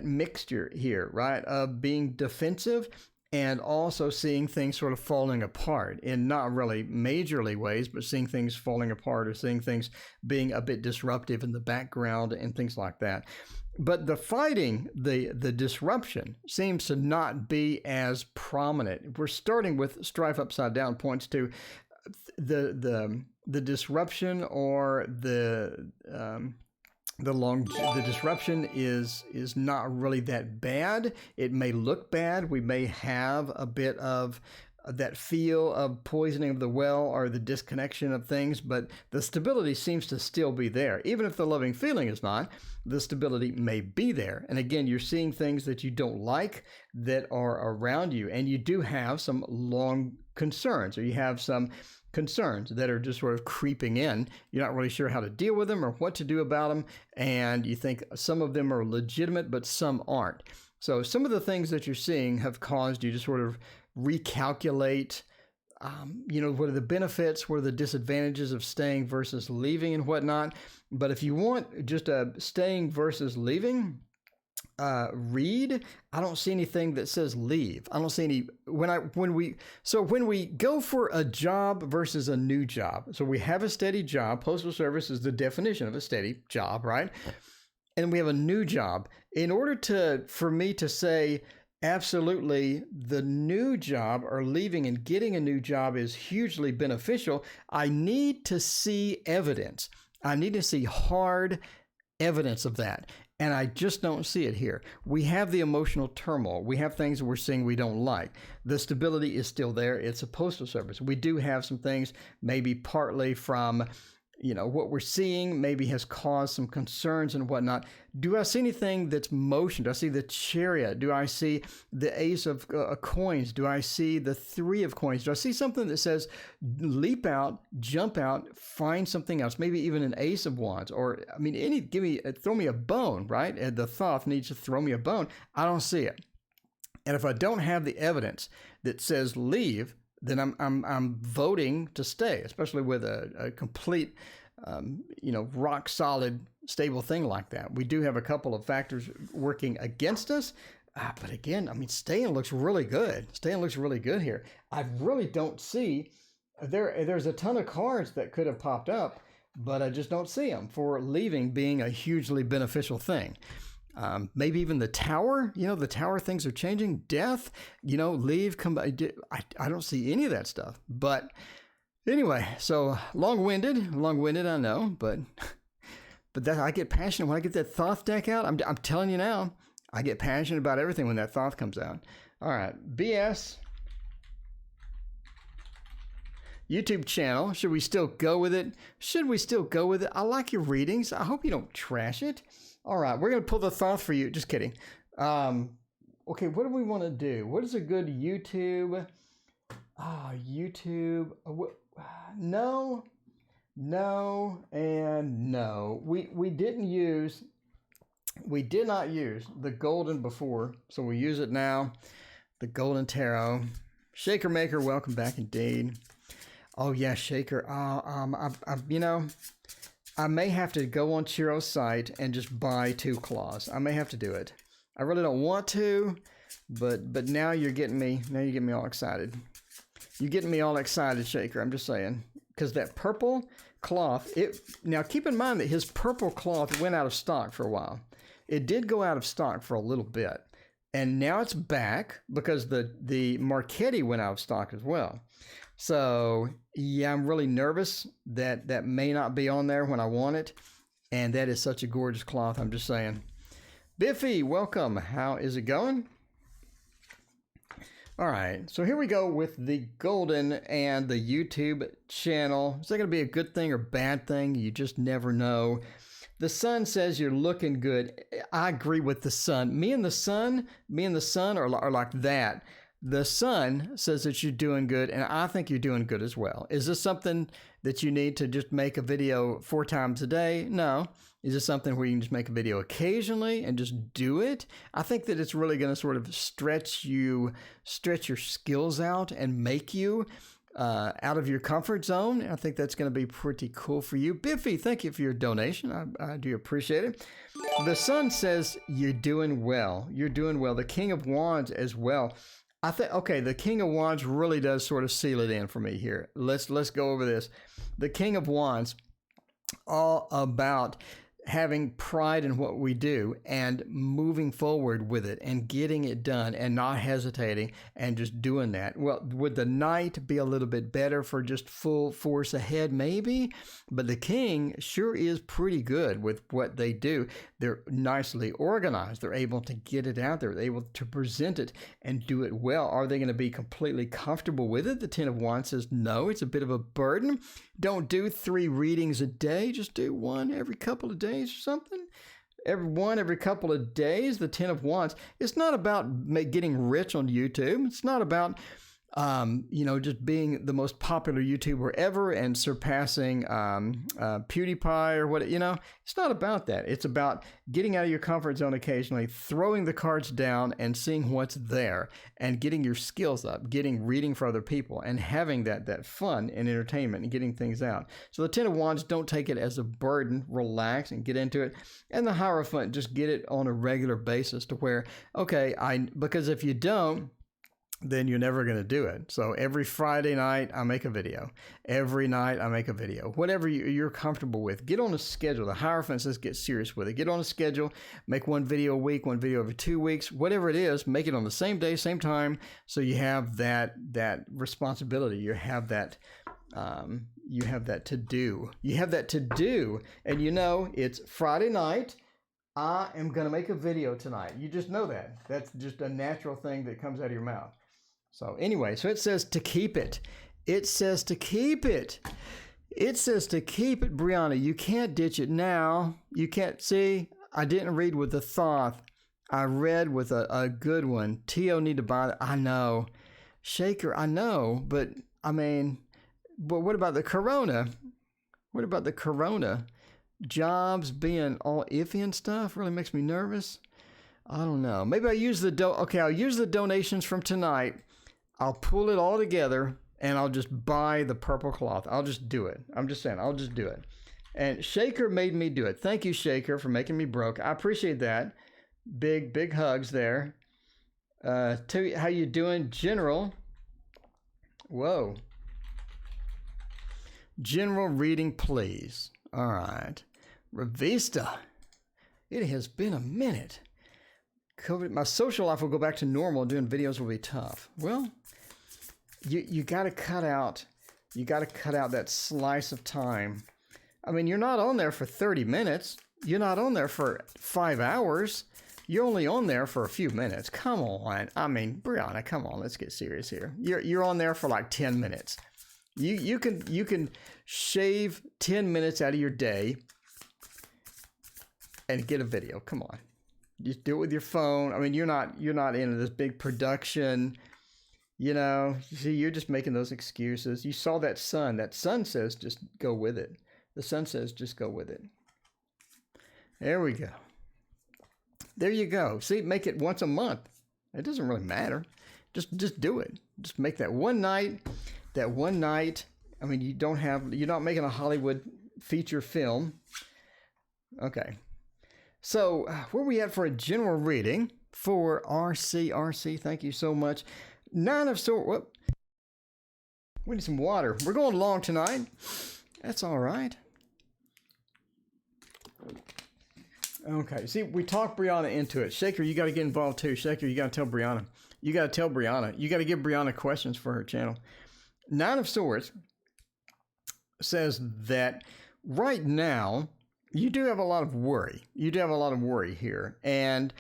mixture here, right, of being defensive and also seeing things sort of falling apart in not really majorly ways, but seeing things falling apart or seeing things being a bit disruptive in the background and things like that. But the fighting, the disruption seems to not be as prominent. We're starting with strife upside down points to the disruption, or the disruption is not really that bad. It may look bad. We may have a bit of that feel of poisoning of the well or the disconnection of things, but the stability seems to still be there. Even if the loving feeling is not, the stability may be there. And again, you're seeing things that you don't like that are around you, and you do have some long concerns, or you have some concerns that are just sort of creeping in. You're not really sure how to deal with them or what to do about them, and you think some of them are legitimate, but some aren't. So some of the things that you're seeing have caused you to sort of recalculate, what are the benefits, what are the disadvantages of staying versus leaving and whatnot. But if you want just a staying versus leaving read, I don't see anything that says leave. I don't see any when we go for a job versus a new job. So we have a steady job. Postal service is the definition of a steady job, right? And we have a new job. In order for me to say absolutely the new job or leaving and getting a new job is hugely beneficial, I need to see evidence. I need to see hard evidence of that. And I just don't see it here. We have the emotional turmoil. We have things that we're seeing we don't like. The stability is still there. It's a postal service. We do have some things, maybe partly from, what we're seeing maybe has caused some concerns and whatnot. Do I see anything that's motion? Do I see the chariot? Do I see the ace of coins? Do I see the three of coins? Do I see something that says leap out, jump out, find something else? Maybe even an ace of wands, or throw me a bone, right? And the Thoth needs to throw me a bone. I don't see it. And if I don't have the evidence that says leave, then I'm voting to stay, especially with a complete, rock solid, stable thing like that. We do have a couple of factors working against us, but again, staying looks really good. Staying looks really good here. I really don't see there's a ton of cards that could have popped up, but I just don't see them for leaving being a hugely beneficial thing. Maybe even the tower, the tower things are changing. Death, leave, come back. I don't see any of that stuff. But anyway, so long-winded, I know, but that I get passionate when I get that Thoth deck out. I'm telling you now, I get passionate about everything when that Thoth comes out. All right, BS. YouTube channel, should we still go with it? I like your readings. I hope you don't trash it. All right, we're going to pull the Thoth for you. Just kidding. Okay, what do we want to do? What is a good YouTube? YouTube. No, and no. We did not use the golden before, so we use it now. The golden tarot. Shaker Maker, welcome back indeed. Oh yeah, Shaker. I may have to go on Chiro's site and just buy 2 claws. I may have to do it. I really don't want to, but now you're getting me. Now you're getting me all excited. You're getting me all excited, Shaker. I'm just saying, because that purple cloth. Now keep in mind that his purple cloth went out of stock for a while. It did go out of stock for a little bit, and now it's back because the Marchetti went out of stock as well. So, yeah, I'm really nervous that may not be on there when I want it. And that is such a gorgeous cloth, I'm just saying. Biffy, welcome. How is it going? All right, so here we go with the golden and the YouTube channel. Is that going to be a good thing or bad thing? You just never know. The sun says you're looking good. I agree with the sun. Me and the sun are like that. The sun says that you're doing good, and I think you're doing good as well. Is this something that you need to just make a video 4 times a day? No. Is this something where you can just make a video occasionally and just do it? I think that it's really going to sort of stretch your skills out and make you out of your comfort zone. I think that's going to be pretty cool for you. Biffy, thank you for your donation. I do appreciate it. The sun says you're doing well. You're doing well. The King of Wands as well. I think, okay, the King of Wands really does sort of seal it in for me here. Let's go over this. The King of Wands, all about having pride in what we do and moving forward with it and getting it done and not hesitating and just doing that. Well, would the Knight be a little bit better for just full force ahead? Maybe, but the King sure is pretty good with what they do. They're nicely organized. They're able to get it out there. They're able to present it and do it well. Are they going to be completely comfortable with it? The Ten of Wands says no, it's a bit of a burden. Don't do 3 readings a day. Just do 1 every couple of days or something. Every couple of days. The Ten of Wands. It's not about getting rich on YouTube. It's not about just being the most popular YouTuber ever and surpassing PewDiePie or what, it's not about that. It's about getting out of your comfort zone occasionally, throwing the cards down and seeing what's there and getting your skills up, reading for other people and having that fun and entertainment and getting things out. So the Ten of Wands, don't take it as a burden, relax and get into it. And the Hierophant, just get it on a regular basis to where, okay, because if you don't, then you're never going to do it. So every Friday night, I make a video. Every night, I make a video. Whatever you're comfortable with. Get on a schedule. The Hierophant says get serious with it. Get on a schedule. Make 1 video a week, 1 video every 2 weeks. Whatever it is, make it on the same day, same time, so you have that responsibility. You have that to do. You have that to do. And it's Friday night. I am going to make a video tonight. You just know that. That's just a natural thing that comes out of your mouth. So anyway, so it says to keep it. It says to keep it. It says to keep it, Brianna. You can't ditch it now. You can't see. I didn't read with the Thoth. I read with a good one. Tio need to buy that. I know. Shaker, I know. But what about the Corona? What about the Corona? Jobs being all iffy and stuff really makes me nervous. I don't know. Maybe I'll use I'll use the donations from tonight. I'll pull it all together and I'll just buy the purple cloth. I'll just do it. I'm just saying, I'll just do it. And Shaker made me do it. Thank you, Shaker, for making me broke. I appreciate that. Big hugs there. Tell you how you doing, General. Whoa. General reading, please. All right. Revista. It has been a minute. COVID, my social life will go back to normal. Doing videos will be tough. Well, you got to cut out. You got to cut out that slice of time. I mean, you're not on there for 30 minutes. You're not on there for 5 hours. You're only on there for a few minutes. Come on. I mean, Brianna, come on. Let's get serious here. You're on there for like 10 minutes. You can shave 10 minutes out of your day and get a video. Come on. Just do it with your phone. I mean, you're not into this big production. See, you're just making those excuses. You saw that sun. That sun says just go with it. The sun says just go with it. There we go. There you go. See, make it once a month. It doesn't really matter. Just do it. Just make that one night. That one night. I mean, you're not making a Hollywood feature film. Okay. So where are we at for a general reading for RC? Thank you so much. 9 of Swords. Whoop. We need some water. We're going long tonight. That's all right. Okay. See, we talked Brianna into it. Shaker, you got to get involved too. Shaker, you got to tell Brianna. You got to give Brianna questions for her channel. 9 of Swords says that right now, you do have a lot of worry. You do have a lot of worry here. And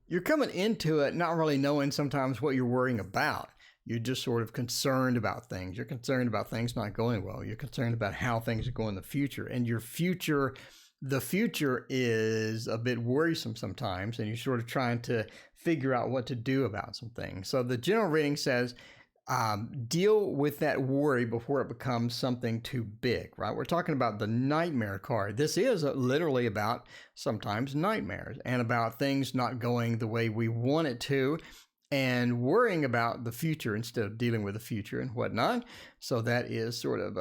you're coming into it not really knowing sometimes what you're worrying about. You're just sort of concerned about things. You're concerned about things not going well. You're concerned about how things are going in the future. And your future the future is a bit worrisome sometimes, and you're sort of trying to figure out what to do about some things. So the general reading says, deal with that worry before it becomes something too big, right? We're talking about the nightmare card. This is literally about sometimes nightmares and about things not going the way we want it to, and worrying about the future instead of dealing with the future and whatnot. So that is sort of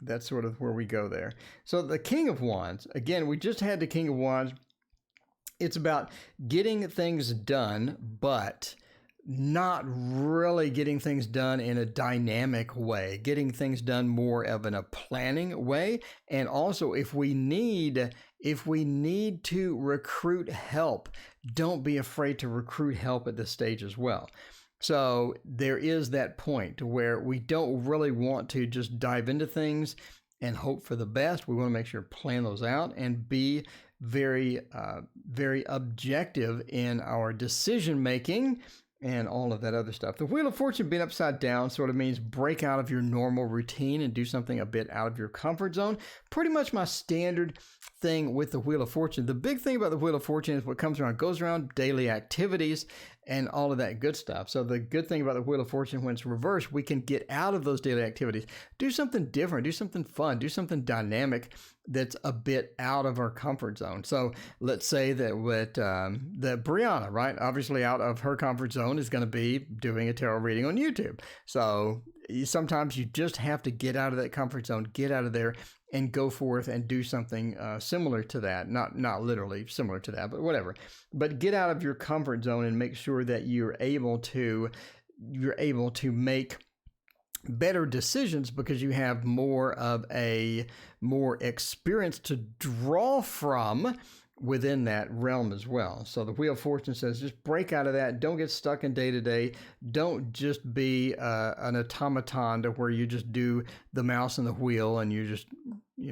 that's sort of where we go there. So the King of Wands, again, we just had the King of Wands. It's about getting things done, but not really getting things done in a dynamic way, getting things done more of in a planning way. And also, if we need to recruit help, don't be afraid to recruit help at this stage as well. So there is that point where we don't really want to just dive into things and hope for the best. We want to make sure to plan those out and be very, very objective in our decision making and all of that other stuff. The Wheel of Fortune being upside down sort of means break out of your normal routine and do something a bit out of your comfort zone. Pretty much my standard thing with the Wheel of Fortune. The big thing about the Wheel of Fortune is what comes around goes around, daily activities and all of that good stuff. So the good thing about the Wheel of Fortune, when it's reversed, we can get out of those daily activities, do something different, do something fun, do something dynamic that's a bit out of our comfort zone. So let's say that that Brianna, right, obviously out of her comfort zone is going to be doing a tarot reading on YouTube. So sometimes you just have to get out of that comfort zone, get out of there, and go forth and do something similar to that. Not literally similar to that, but whatever. But get out of your comfort zone and make sure that you're able to make better decisions because you have more experience to draw from within that realm as well. So the Wheel of Fortune says just break out of that. Don't get stuck in day to day. Don't just be an automaton to where you just do the mouse and the wheel and you're just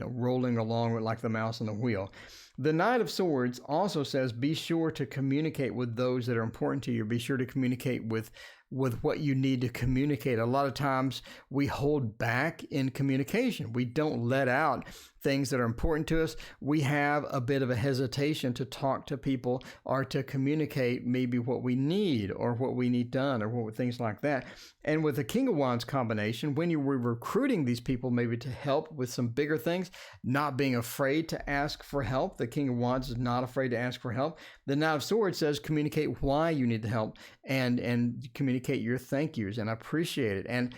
rolling along with like the mouse and the wheel. The Knight of Swords also says be sure to communicate with those that are important to you. Be sure to communicate with what you need to communicate. A lot of times we hold back in communication. We don't let out things that are important to us. We have a bit of a hesitation to talk to people or to communicate maybe what we need or what we need done or things like that. And with the King of Wands combination, when you were recruiting these people maybe to help with some bigger things, not being afraid to ask for help. The King of Wands is not afraid to ask for help. The Knight of Swords says communicate why you need the help and communicate your thank yous and appreciate it and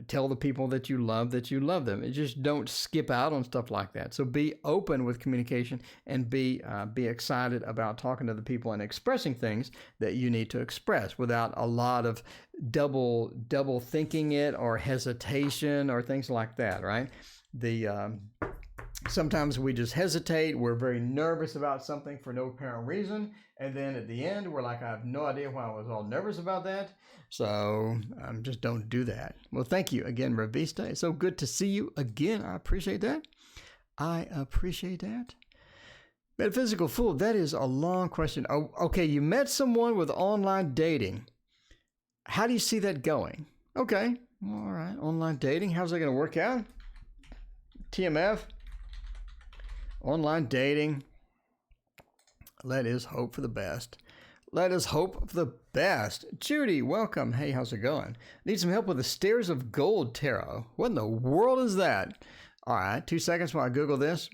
tell the people that you love them. And just don't skip out on stuff like that. So be open with communication and be excited about talking to the people and expressing things that you need to express without a lot of double thinking it or hesitation or things like that, right? Sometimes we just hesitate. We're very nervous about something for no apparent reason. And then at the end, we're like, I have no idea why I was all nervous about that. So just don't do that. Well, thank you again, Ravista. It's so good to see you again. I appreciate that. Metaphysical Fool, that is a long question. Oh, okay, you met someone with online dating. How do you see that going? Okay, all right, online dating. How's that going to work out? TMF. Online dating. Let us hope for the best. Let us hope for the best. Judy, welcome. Hey, how's it going? Need some help with the Stairs of Gold tarot. What in the world is that? All right, 2 seconds while I Google this.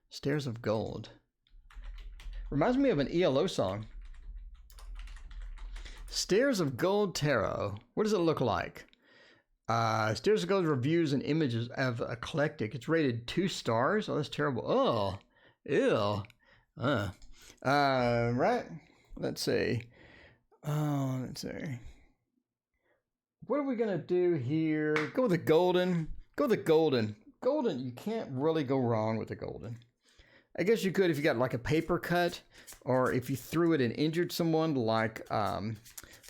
Stairs of Gold. Reminds me of an ELO song. Stairs of Gold tarot. What does it look like? Stairs of Gold reviews and images of eclectic. It's rated 2 stars. Oh, that's terrible. Oh, ew. Right. Let's see. Let's see. What are we gonna do here? Go with the golden. Go with the golden. Golden. You can't really go wrong with the golden. I guess you could if you got like a paper cut, or if you threw it and injured someone, like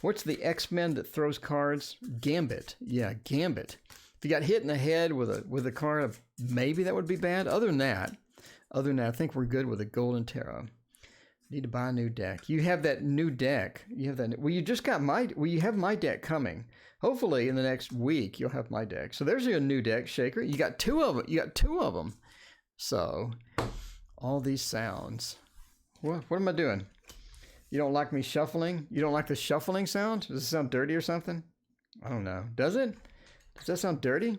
what's the X-Men that throws cards? Gambit. Yeah, Gambit. If you got hit in the head with a card, maybe that would be bad. Other than that, I think we're good with a golden tarot. Need to buy a new deck. You have that new deck. You have that. Well, you just got you have my deck coming. Hopefully in the next week you'll have my deck. So there's your new deck, Shaker. You got 2 of them. So All these sounds. What am I doing? You don't like me shuffling? You don't like the shuffling sound? Does it sound dirty or something? I don't know. Does it? Does that sound dirty?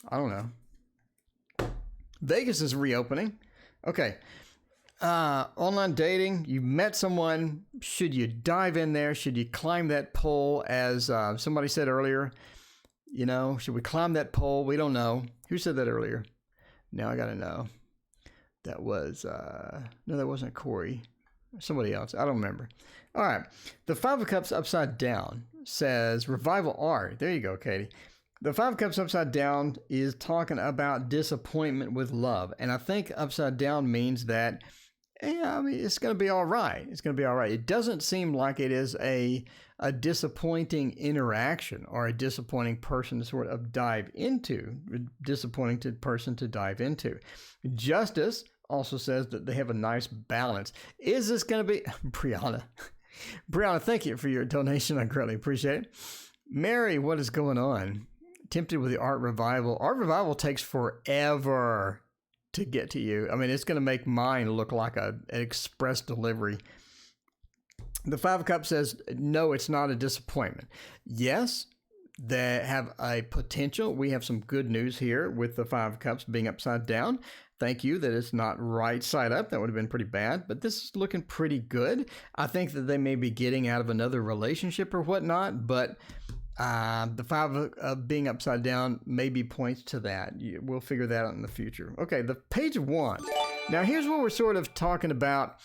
I don't know. Vegas is reopening. Okay. Online dating, you met someone. Should you dive in there? Should you climb that pole? As somebody said earlier, you know, should we climb that pole? We don't know. Who said that earlier? Now I got to know. That was, no, that wasn't Corey. Somebody else. I don't remember. All right. The Five of Cups upside down says revival art. There you go, Katie. The Five of Cups upside down is talking about disappointment with love. And I think upside down means that, yeah, I mean, it's going to be all right. It's going to be all right. It doesn't seem like it is a disappointing interaction or a disappointing person to sort of dive into, person to dive into. Justice also says that they have a nice balance. Is this going to be, Brianna, thank you for your donation. I greatly appreciate it. Mary, what is going on? Tempted with the art revival. Art revival takes forever to get to you. I mean, it's going to make mine look like an express delivery. The Five of Cups says, no, it's not a disappointment. Yes, they have a potential. We have some good news here with the Five of Cups being upside down. Thank you that it's not right side up. That would have been pretty bad, but this is looking pretty good. I think that they may be getting out of another relationship or whatnot, but the Five of being upside down maybe points to that. We'll figure that out in the future. Okay, the Page of Wands. Now here's what we're sort of talking about.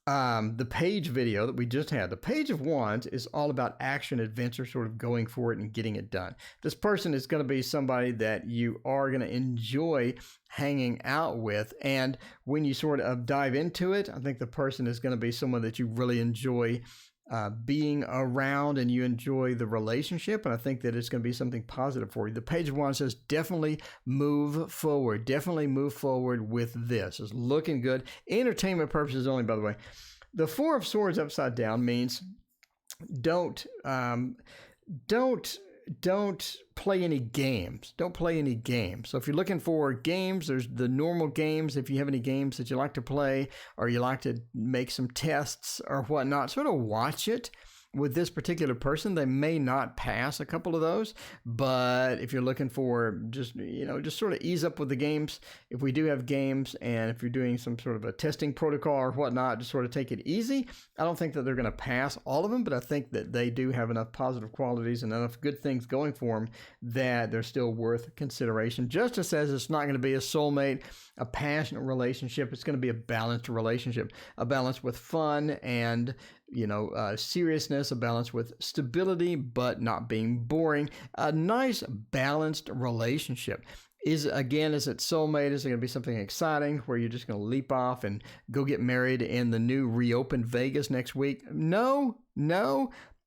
The page video that we just had. The Page of Wands is all about action, adventure, sort of going for it and getting it done. This person is going to be somebody that you are going to enjoy hanging out with. And when you sort of dive into it, I think the person is going to be someone that you really enjoy being around and you enjoy the relationship. And I think that it's going to be something positive for you. The Page of Wands says definitely move forward. Definitely move forward with this. It's looking good. Entertainment purposes only, by the way. The Four of Swords upside down means don't play any games. Don't play any games. So if you're looking for games, there's the normal games. If you have any games that you like to play or you like to make some tests or whatnot, sort of watch it. With this particular person, they may not pass a couple of those, but if you're looking for just sort of ease up with the games, if we do have games and if you're doing some sort of a testing protocol or whatnot, just sort of take it easy. I don't think that they're going to pass all of them, but I think that they do have enough positive qualities and enough good things going for them that they're still worth consideration. Justice says it's not going to be a soulmate, a passionate relationship. It's going to be a balanced relationship, a balance with fun and seriousness, a balance with stability, but not being boring. A nice balanced relationship. Is it soulmate? Is it going to be something exciting where you're just going to leap off and go get married in the new reopened Vegas next week? No.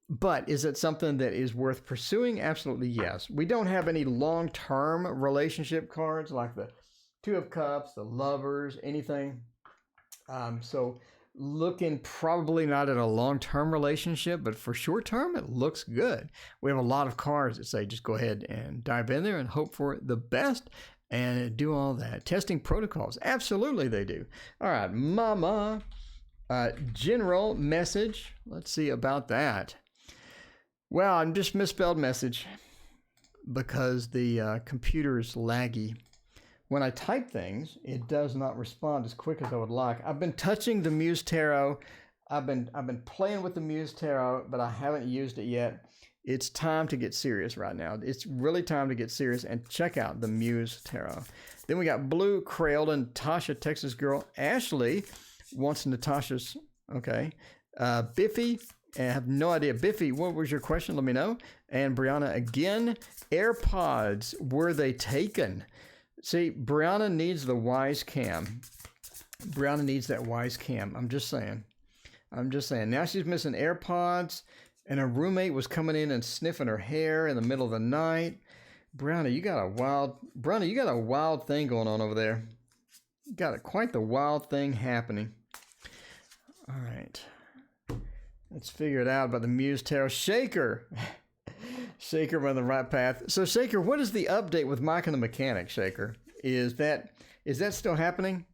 But is it something that is worth pursuing? Absolutely, yes. We don't have any long-term relationship cards like the Two of Cups, the Lovers, anything. So looking probably not at a long-term relationship, but for short-term, it looks good. We have a lot of cards that say just go ahead and dive in there and hope for the best and do all that. Testing protocols. Absolutely they do. All right, Mama. General message. Let's see about that. Well, I just misspelled message because the computer is laggy. When I type things, it does not respond as quick as I would like. I've been touching the Muse Tarot. I've been playing with the Muse Tarot, but I haven't used it yet. It's time to get serious right now. It's really time to get serious and check out the Muse Tarot. Then we got Blue Crailed and Tasha, Texas girl. Ashley wants Natasha's. Okay. Biffy, I have no idea. Biffy, what was your question? Let me know. And Brianna again. AirPods, were they taken? See, Brianna needs the Wise Cam. Brianna needs that Wise Cam. I'm just saying. Now she's missing AirPods, and her roommate was coming in and sniffing her hair in the middle of the night. Brianna, you got a wild thing going on over there. You got quite the wild thing happening. All right. Let's figure it out about the Muse Tarot. Shaker. Shaker on the right path. So Shaker, what is the update with Mike and the Mechanic, Shaker? Is that still happening?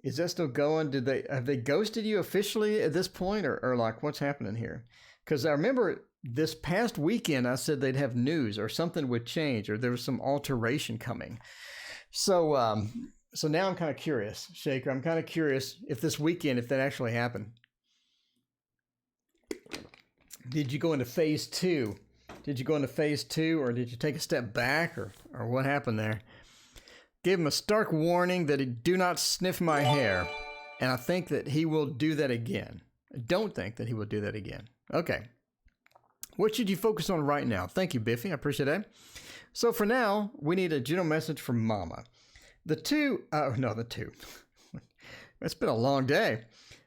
Is that still going? Have they ghosted you officially at this point, or like what's happening here? Because I remember this past weekend I said they'd have news or something would change or there was some alteration coming. So so now I'm kind of curious, Shaker. I'm kind of curious if this weekend, if that actually happened. Did you go into phase 2? Did you go into phase 2 or did you take a step back or what happened there? Gave him a stark warning that he do not sniff my hair. And I think that he will do that again. I don't think that he will do that again. Okay. What should you focus on right now? Thank you, Biffy. I appreciate that. So for now, we need a general message from Mama. The two. It's been a long day.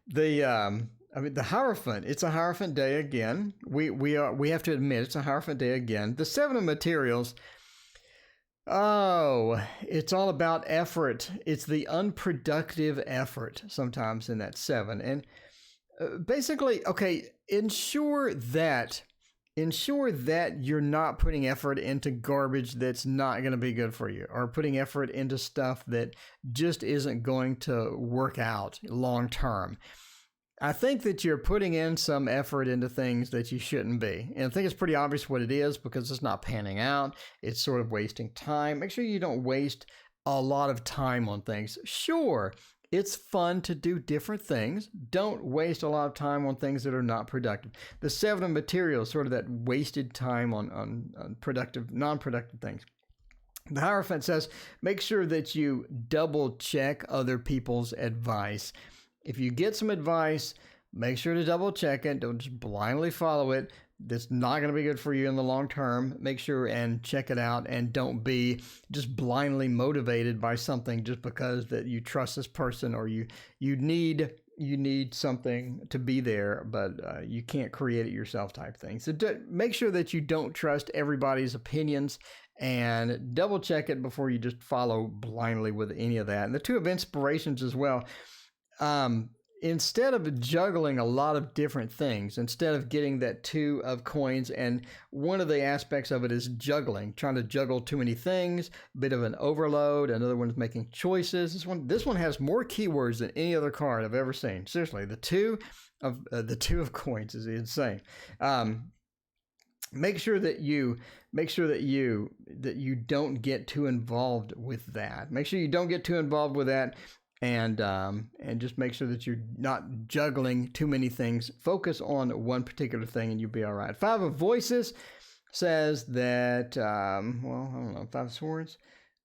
The Hierophant. It's a Hierophant day again. We have to admit it's a Hierophant day again. The 7 of Materials. Oh, it's all about effort. It's the unproductive effort sometimes in that 7. And basically, okay, ensure that you're not putting effort into garbage that's not going to be good for you, or putting effort into stuff that just isn't going to work out long term. I think that you're putting in some effort into things that you shouldn't be. And I think it's pretty obvious what it is because it's not panning out. It's sort of wasting time. Make sure you don't waste a lot of time on things. Sure, it's fun to do different things. Don't waste a lot of time on things that are not productive. The 7 of Materials, sort of that wasted time on productive, non-productive things. The Hierophant says, make sure that you double check other people's advice. If you get some advice, make sure to double check it. Don't just blindly follow it. That's not going to be good for you in the long term. Make sure and check it out, and don't be just blindly motivated by something just because that you trust this person or you need something to be there, but you can't create it yourself type thing. So make sure that you don't trust everybody's opinions and double check it before you just follow blindly with any of that. And the 2 of Inspirations as well. Instead of juggling a lot of different things, instead of getting that 2 of Coins, and one of the aspects of it is juggling, trying to juggle too many things, a bit of an overload. Another one's making choices. This one has more keywords than any other card I've ever seen. Seriously, the 2 of Coins is insane. Make sure that you don't get too involved with that. Make sure you don't get too involved with that. And just make sure that you're not juggling too many things. Focus on one particular thing and you'll be all right. 5 of Voices says that, I don't know, 5 of Swords.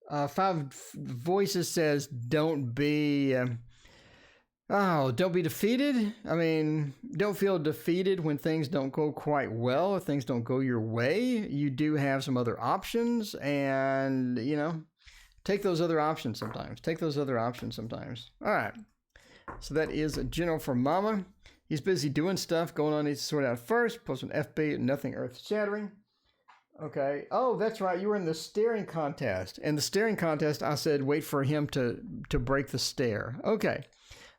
5 of Voices says don't be defeated. I mean, don't feel defeated when things don't go quite well, if things don't go your way. You do have some other options, and, take those other options sometimes. All right. So that is a general for Mama. He's busy doing stuff. Going on needs to sort out first. Post an FB. Nothing earth-shattering. Okay. Oh, that's right. You were in the staring contest. And the staring contest, I said, wait for him to break the stare. Okay.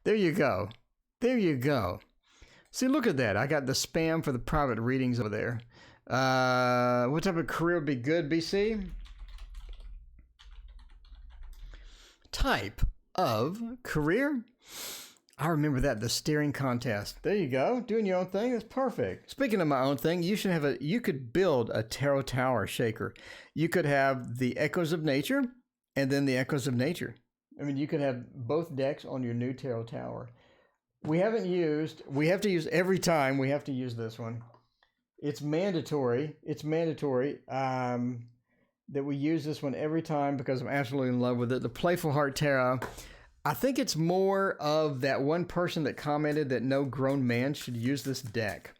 There you go. See, look at that. I got the spam for the private readings over there. What type of career would be good, BC? Type of career? I remember that, the staring contest. There you go, doing your own thing. That's perfect. Speaking of my own thing, you could build a tarot tower, Shaker. You could have the Echoes of Nature and then the Echoes of Nature. I mean, you could have both decks on your new tarot tower. We have to use every time. We have to use this one. It's mandatory. That we use this one every time because I'm absolutely in love with it. The Playful Heart Tarot. I think it's more of that one person that commented that no grown man should use this deck.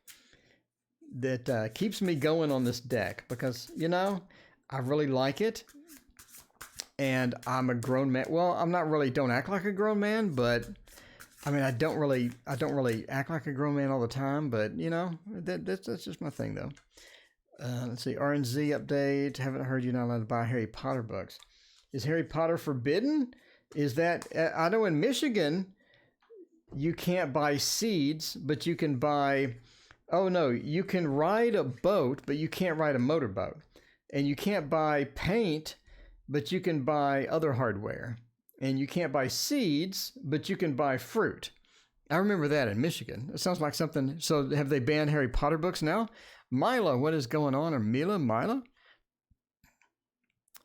That keeps me going on this deck because, I really like it. And I'm a grown man. Well, don't act like a grown man, but I mean, I don't really act like a grown man all the time, but that's just my thing though. Let's see, RNZ update. Haven't heard you're not allowed to buy Harry Potter books. Is Harry Potter forbidden? Is that, I know in Michigan, you can't buy seeds, but you can buy, you can ride a boat, but you can't ride a motorboat. And you can't buy paint, but you can buy other hardware. And you can't buy seeds, but you can buy fruit. I remember that in Michigan. It sounds like something. So have they banned Harry Potter books now? Mila, what is going on? Or Mila?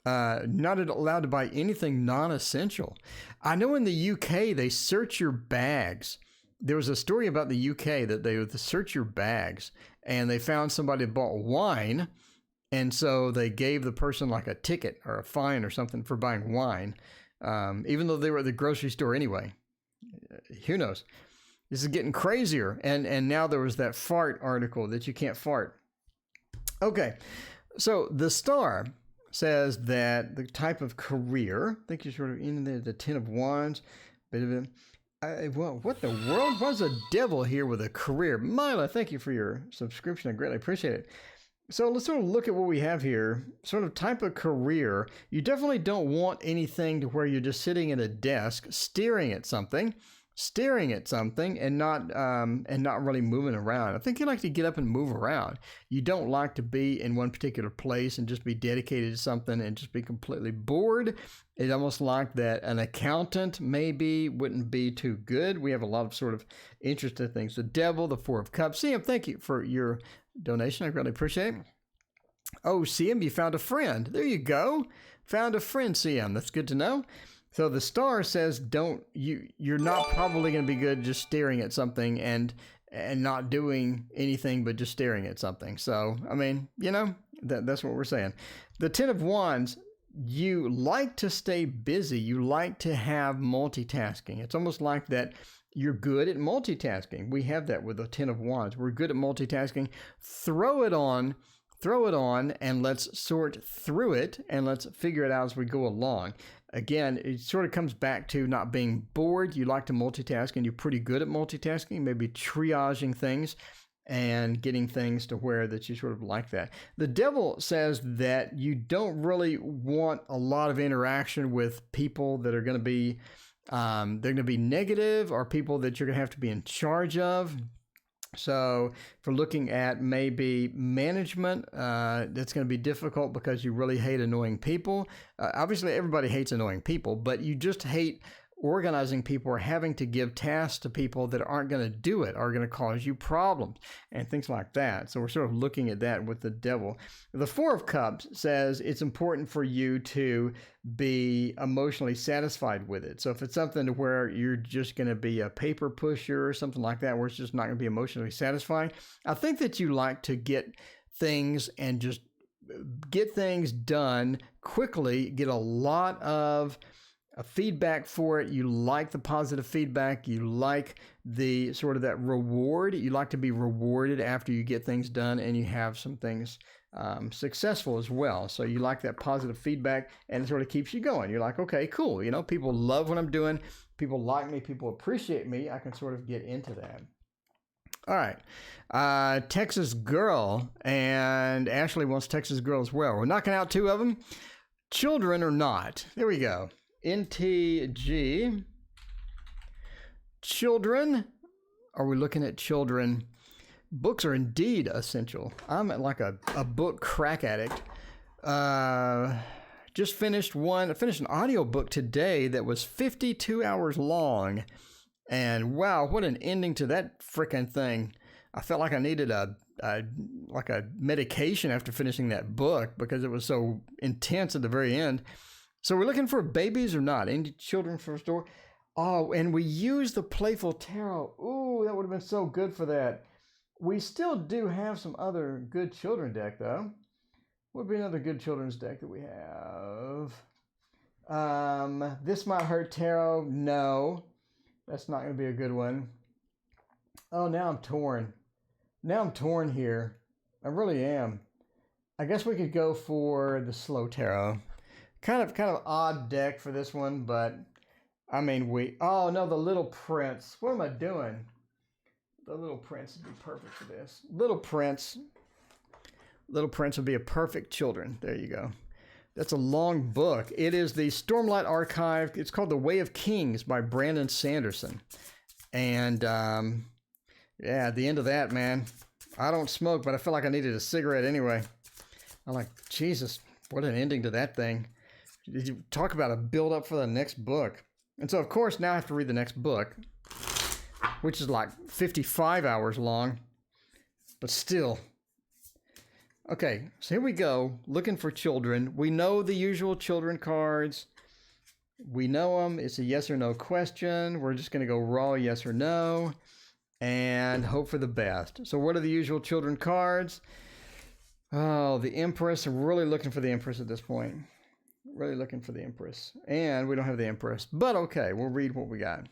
Not allowed to buy anything non-essential. I know in the UK, they search your bags. There was a story about the UK that they would search your bags, and they found somebody that bought wine, and so they gave the person like a ticket or a fine or something for buying wine, even though they were at the grocery store anyway. Who knows? This is getting crazier. And now there was that fart article that you can't fart. Okay, so the star says that the type of career, I think you're sort of in the 10 of Wands, bit of it. Well, what the world? What's a devil here with a career? Mila, thank you for your subscription. I greatly appreciate it. So let's sort of look at what we have here. Sort of type of career. You definitely don't want anything to where you're just sitting at a desk staring at something and not really moving around. I think you like to get up and move around. You don't like to be in one particular place and just be dedicated to something and just be completely bored. It's almost like that an accountant maybe wouldn't be too good. We have a lot of sort of interesting things. The devil, the 4 of Cups. CM, thank you for your donation. I really appreciate it. Oh, CM, you found a friend. There you go. Found a friend, CM. That's good to know. So the star says, you're not probably going to be good just staring at something and not doing anything but just staring at something. So, I mean, that's what we're saying. The 10 of Wands, you like to stay busy. You like to have multitasking. It's almost like that you're good at multitasking. We have that with the 10 of Wands. We're good at multitasking. Throw it on, and let's sort through it, and let's figure it out as we go along. Again, it sort of comes back to not being bored. You like to multitask, and you're pretty good at multitasking, maybe triaging things and getting things to where that you sort of like that. The devil says that you don't really want a lot of interaction with people that are going to be, they're going to be negative, or people that you're going to have to be in charge of. So if we're looking at maybe management, that's going to be difficult because you really hate annoying people. Obviously, everybody hates annoying people, but you just hate organizing people or having to give tasks to people that aren't going to do it, are going to cause you problems and things like that. So we're sort of looking at that with the devil. The 4 of Cups says it's important for you to be emotionally satisfied with it. So if it's something to where you're just going to be a paper pusher or something like that, where it's just not going to be emotionally satisfying, I think that you like to get things and just get things done quickly, get a lot of feedback for it. You like the positive feedback. You like the sort of that reward. You like to be rewarded after you get things done and you have some things successful as well. So you like that positive feedback, and it sort of keeps you going. You're like, okay, cool. People love what I'm doing. People like me. People appreciate me. I can sort of get into that. All right. Texas Girl, and Ashley wants Texas Girl as well. We're knocking out 2 of them. Children or not. There we go. NTG. Children. Are we looking at children? Books are indeed essential. I'm like a book crack addict. Just finished an audio book today that was 52 hours long. And wow, what an ending to that frickin' thing. I felt like I needed a medication after finishing that book because it was so intense at the very end. So we're looking for babies or not? Any children first door? Oh, and we use the Playful Tarot. Ooh, that would have been so good for that. We still do have some other good children deck, though. What would be another good children's deck that we have? This Might Hurt Tarot. No, that's not going to be a good one. Oh, now I'm torn. Now I'm torn here. I really am. I guess we could go for the Slow Tarot. Kind of odd deck for this one, but I mean, oh no, the Little Prince. What am I doing? The Little Prince would be perfect for this. Little Prince would be a perfect children. There you go. That's a long book. It is the Stormlight Archive. It's called The Way of Kings by Brandon Sanderson. And yeah, at the end of that, man, I don't smoke, but I feel like I needed a cigarette anyway. I'm like, Jesus, what an ending to that thing. You talk about a build up for the next book. And so, of course, now I have to read the next book, which is like 55 hours long, but still. Okay, so here we go, looking for children. We know the usual children cards. We know them. It's a yes or no question. We're just going to go raw yes or no and hope for the best. So what are the usual children cards? Oh, the Empress. I'm really looking for the Empress at this point. Really looking for the Empress. And we don't have the Empress. But okay, we'll read what we got.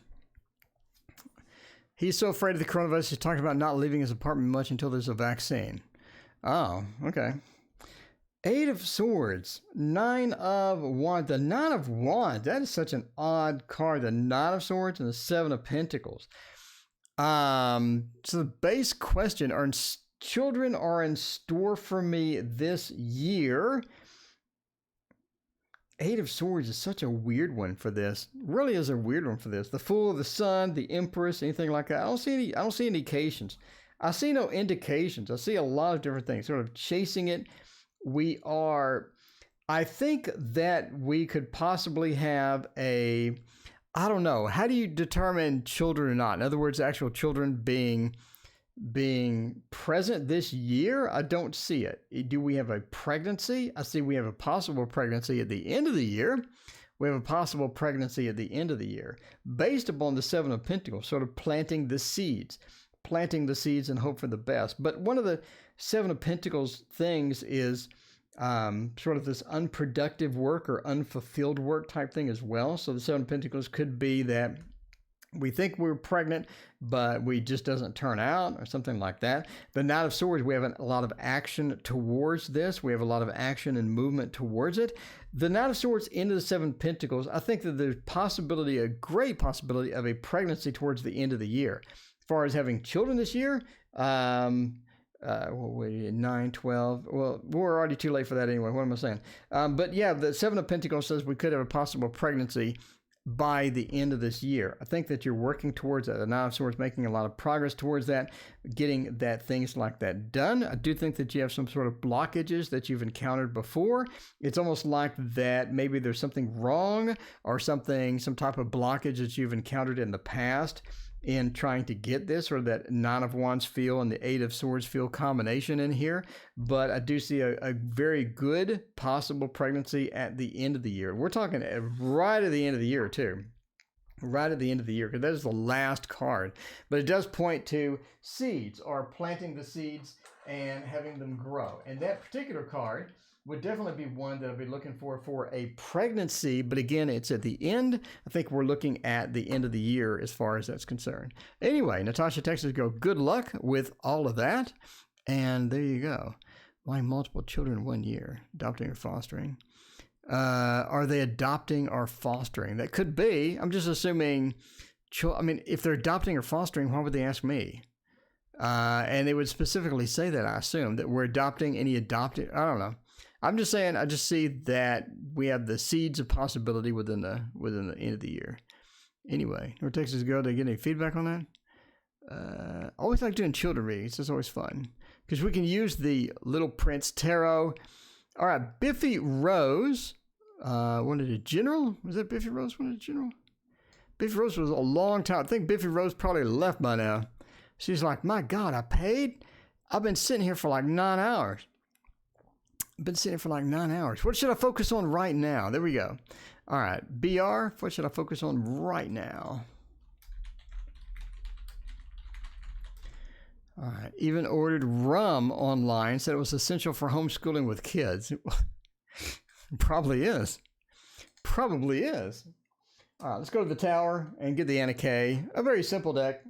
He's so afraid of the coronavirus, he's talking about not leaving his apartment much until there's a vaccine. Oh, okay. 8 of Swords. 9 of Wands. The 9 of Wands. That is such an odd card. The 9 of Swords and the 7 of Pentacles. So the base question, children are in store for me this year. 8 of Swords is such a weird one for this. Really is a weird one for this. The Fool of the Sun, the Empress, anything like that. I don't see any indications. I see no indications. I see a lot of different things, sort of chasing it. I think that we could possibly have I don't know. How do you determine children or not? In other words, actual children being present this year? I don't see it. Do we have a pregnancy? I see we have a possible pregnancy at the end of the year. We have a possible pregnancy at the end of the year based upon the 7 of Pentacles, sort of planting the seeds and hope for the best. But one of the 7 of Pentacles things is sort of this unproductive work or unfulfilled work type thing as well. So the 7 of Pentacles could be that we think we're pregnant, but we just doesn't turn out or something like that. The Knight of Swords, we have a lot of action towards this. We have a lot of action and movement towards it. The Knight of Swords into the 7 of Pentacles, I think that there's a great possibility of a pregnancy towards the end of the year. As far as having children this year, 9, 12. Well, we're already too late for that anyway. What am I saying? But yeah, the 7 of Pentacles says we could have a possible pregnancy by the end of this year. I think that you're working towards that. The Nine of Swords making a lot of progress towards that, getting things like that done. I do think that you have some sort of blockages that you've encountered before. It's almost like that maybe there's something wrong or some type of blockage that you've encountered in the past in trying to get this, or that 9 of Wands feel and the 8 of Swords feel combination in here. But I do see a very good possible pregnancy at the end of the year. We're talking right at the end of the year too. Right at the end of the year, because that is the last card. But it does point to seeds, or planting the seeds and having them grow. And that particular card would definitely be one that I'd be looking for a pregnancy. But again, it's at the end. I think we're looking at the end of the year as far as that's concerned. Anyway, Natasha texts go, good luck with all of that. And there you go. Wanting multiple children 1 year, adopting or fostering. Are they adopting or fostering? That could be. I'm just assuming. If they're adopting or fostering, why would they ask me? And they would specifically say that, I assume, that we're adopting any adopted. I don't know. I'm just saying, I just see that we have the seeds of possibility within the end of the year. Anyway, where Texas go? Did I get any feedback on that? Always like doing children readings. It's always fun because we can use the Little Prince Tarot. All right, Biffy Rose wanted a general. Was that Biffy Rose wanted a general? Biffy Rose was a long time. I think Biffy Rose probably left by now. She's like, my God, I paid? I've been sitting here for like 9 hours. What should I focus on right now? There we go. All right, BR, what should I focus on right now? All right, even ordered rum online, said it was essential for homeschooling with kids. Probably is. All right, let's go to the tower and get the Anna K. A very simple deck.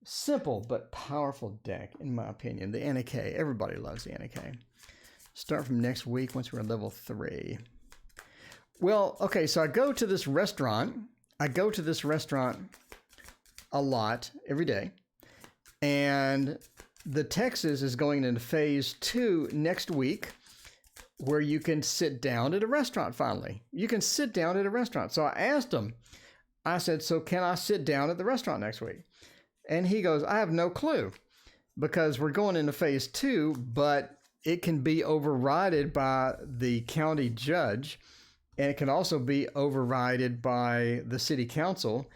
Simple but powerful deck, in my opinion. The Anna K. Everybody loves the Anna K. Start from next week once we're at level 3. Well, okay, so I go to this restaurant. A lot every day. And the Texas is going into phase 2 next week, where you can sit down at a restaurant finally. You can sit down at a restaurant. So I asked him, I said, so can I sit down at the restaurant next week? And he goes, I have no clue, because we're going into phase 2, but it can be overridden by the county judge, and it can also be overridden by the city council.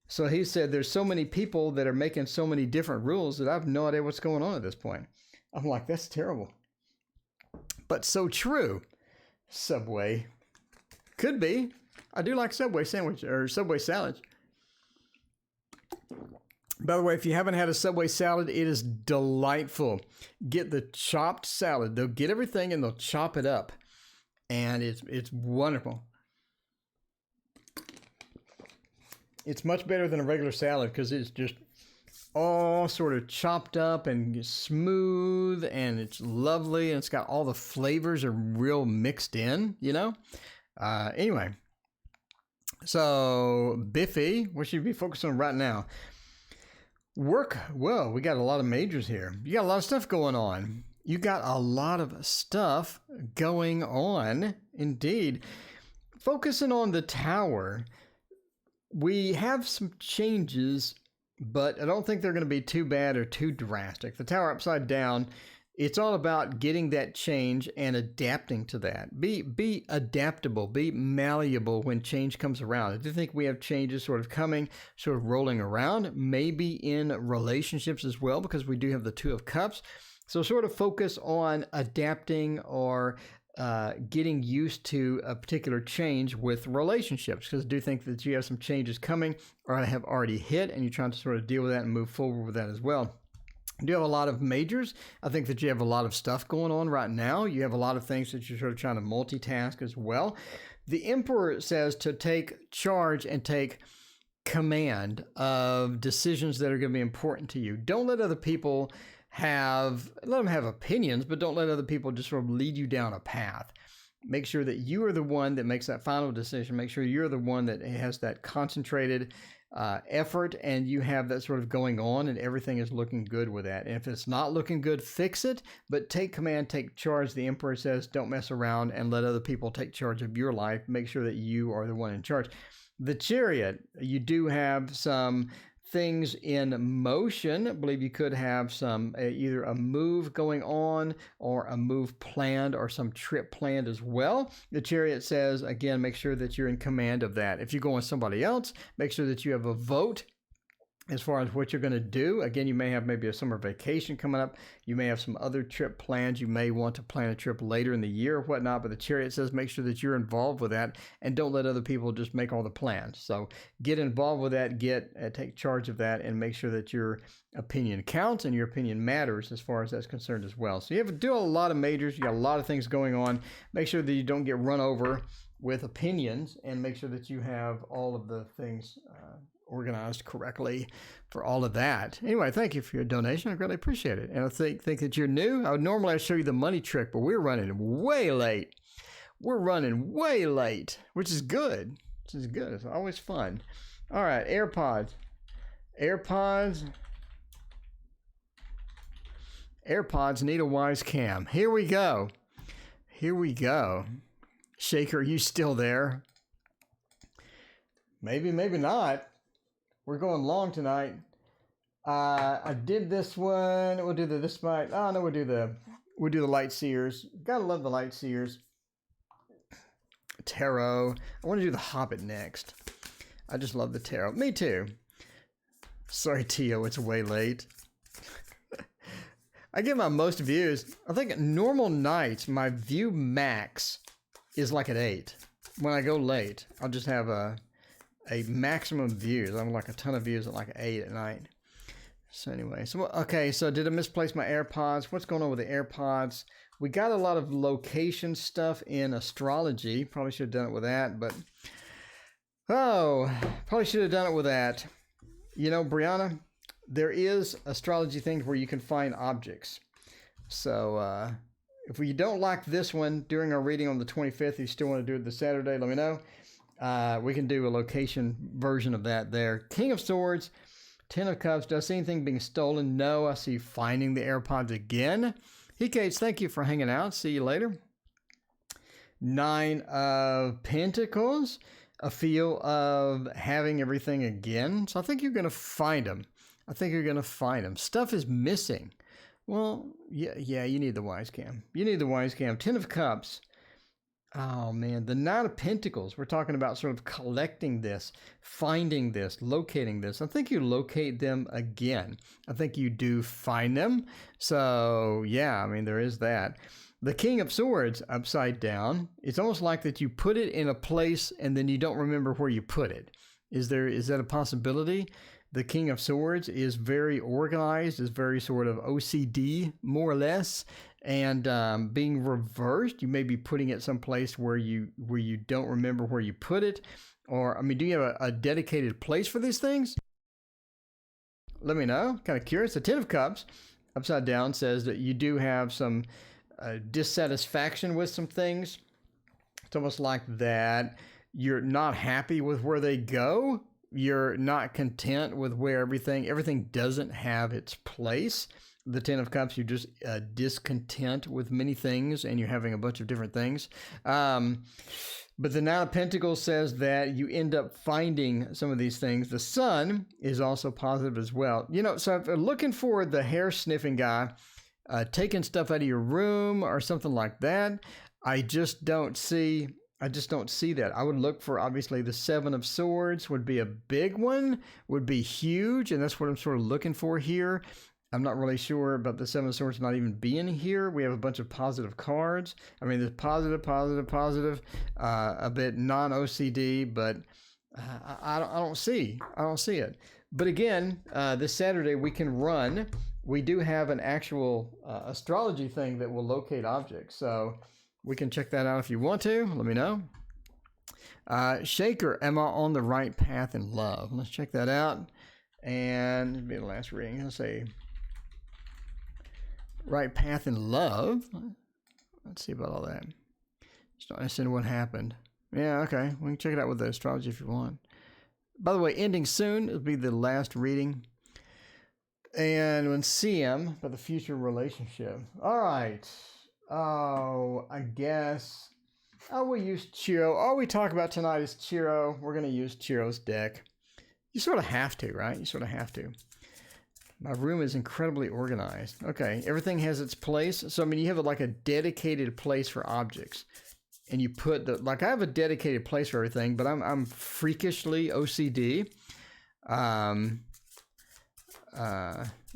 So he said there's so many people that are making so many different rules that I have no idea what's going on at this point. I'm like, that's terrible. But so true. Subway. Could be. I do like Subway sandwich or Subway salad. By the way, if you haven't had a Subway salad, it is delightful. Get the chopped salad. They'll get everything and they'll chop it up. And it's wonderful. It's much better than a regular salad because it's just all sort of chopped up and smooth, and it's lovely, and it's got all the flavors are real mixed in, you know? Anyway, so Biffy, what should you be focused on right now? Work. Well, we got a lot of majors here. You got a lot of stuff going on. You got a lot of stuff going on, indeed. Focusing on the tower, we have some changes, but I don't think they're going to be too bad or too drastic. The tower upside down, it's all about getting that change and adapting to that. Be adaptable, be malleable when change comes around. I do think we have changes sort of coming, sort of rolling around, maybe in relationships as well, because we do have the Two of Cups. So sort of focus on adapting or getting used to a particular change with relationships, because I do think that you have some changes coming or have already hit, and you're trying to sort of deal with that and move forward with that as well. You do have a lot of majors. I think that you have a lot of stuff going on right now. You have a lot of things that you're sort of trying to multitask as well. The Emperor says to take charge and take command of decisions that are going to be important to you. Don't let other people let them have opinions, but don't let other people just sort of lead you down a path. Make sure that you are the one that makes that final decision. Make sure you're the one that has that concentrated effort, and you have that sort of going on, and everything is looking good with that. And if it's not looking good, fix it, but take command, take charge. The Emperor says don't mess around and let other people take charge of your life. Make sure that you are the one in charge. The Chariot, you do have some things in motion. I believe you could have some either a move going on or a move planned or some trip planned as well. The Chariot says, again, make sure that you're in command of that. If you go with somebody else, make sure that you have a vote as far as what you're going to do. Again, you may have maybe a summer vacation coming up. You may have some other trip plans. You may want to plan a trip later in the year or whatnot, but the Chariot says make sure that you're involved with that and don't let other people just make all the plans. So get involved with that, take charge of that, and make sure that your opinion counts and your opinion matters as far as that's concerned as well. So you have to do a lot of majors. You got a lot of things going on. Make sure that you don't get run over with opinions, and make sure that you have all of the things organized correctly for all of that. Anyway, thank you for your donation. I greatly appreciate it. And I think that you're new. I'd show you the money trick, but we're running way late. We're running way late, which is good. It's always fun. All right, AirPods need a wise cam. Here we go. Shaker, are you still there? Maybe not. We're going long tonight. I did this one. We'll do this mic. Oh no, we'll do the light seers. Gotta love the light seers. Tarot. I want to do the Hobbit next. I just love the tarot. Me too. Sorry, Tio, it's way late. I get my most views. I think normal nights, my view max is like at 8. When I go late, I'll just have a maximum views. I'm like a ton of views at like 8 at night. So anyway, so did I misplace my AirPods? What's going on with the AirPods? We got a lot of location stuff in astrology. Probably should have done it with that, but probably should have done it with that. You know, Brianna, there is astrology things where you can find objects. So if you don't like this one during our reading on the 25th, if you still want to do it this Saturday, let me know. We can do a location version of that there. King of Swords, 10 of Cups. Do I see anything being stolen? No, I see finding the AirPods again. Hikates, thank you for hanging out. See you later. 9 of Pentacles, a feel of having everything again. So I think you're going to find them. Stuff is missing. Well, yeah, you need the wise cam. You need the wise cam. 10 of Cups. Oh, man. The Nine of Pentacles. We're talking about sort of collecting this, finding this, locating this. I think you locate them again. I think you do find them. So, yeah, I mean, there is that. The King of Swords upside down. It's almost like that you put it in a place and then you don't remember where you put it. Is that a possibility? The King of Swords is very organized, is very sort of OCD, more or less, and being reversed, you may be putting it someplace where you don't remember where you put it. Or, I mean, do you have a dedicated place for these things? Let me know. Kind of curious. The Ten of Cups, upside down, says that you do have some dissatisfaction with some things. It's almost like that you're not happy with where they go. You're not content with where everything doesn't have its place. The Ten of Cups, you're just discontent with many things and you're having a bunch of different things. But the Nine of Pentacles says that you end up finding some of these things. The Sun is also positive as well. You know, so if you're looking for the hair sniffing guy, taking stuff out of your room or something like that, I just don't see that. I would look for, obviously, the Seven of Swords would be a big one, would be huge, and that's what I'm sort of looking for here. I'm not really sure about the Seven of Swords not even being here. We have a bunch of positive cards. I mean, there's positive, a bit non-OCD, but I don't see it. But again, this Saturday we can run. We do have an actual astrology thing that will locate objects, so we can check that out if you want to. Let me know. Shaker, am I on the right path in love? Let's check that out. And it'll be the last reading. Let's see. Right path in love. Let's see about all that. Just don't understand what happened. Yeah, okay. We can check it out with the astrology if you want. By the way, ending soon. It'll be the last reading. And when CM, about the future relationship. All right. Oh, I guess. Oh, we'll use Chiro. All we talk about tonight is Chiro. We're going to use Chiro's deck. You sort of have to, right? You sort of have to. My room is incredibly organized. Okay, everything has its place. So, I mean, you have like a dedicated place for objects. And you put the, like I have a dedicated place for everything, but I'm freakishly OCD.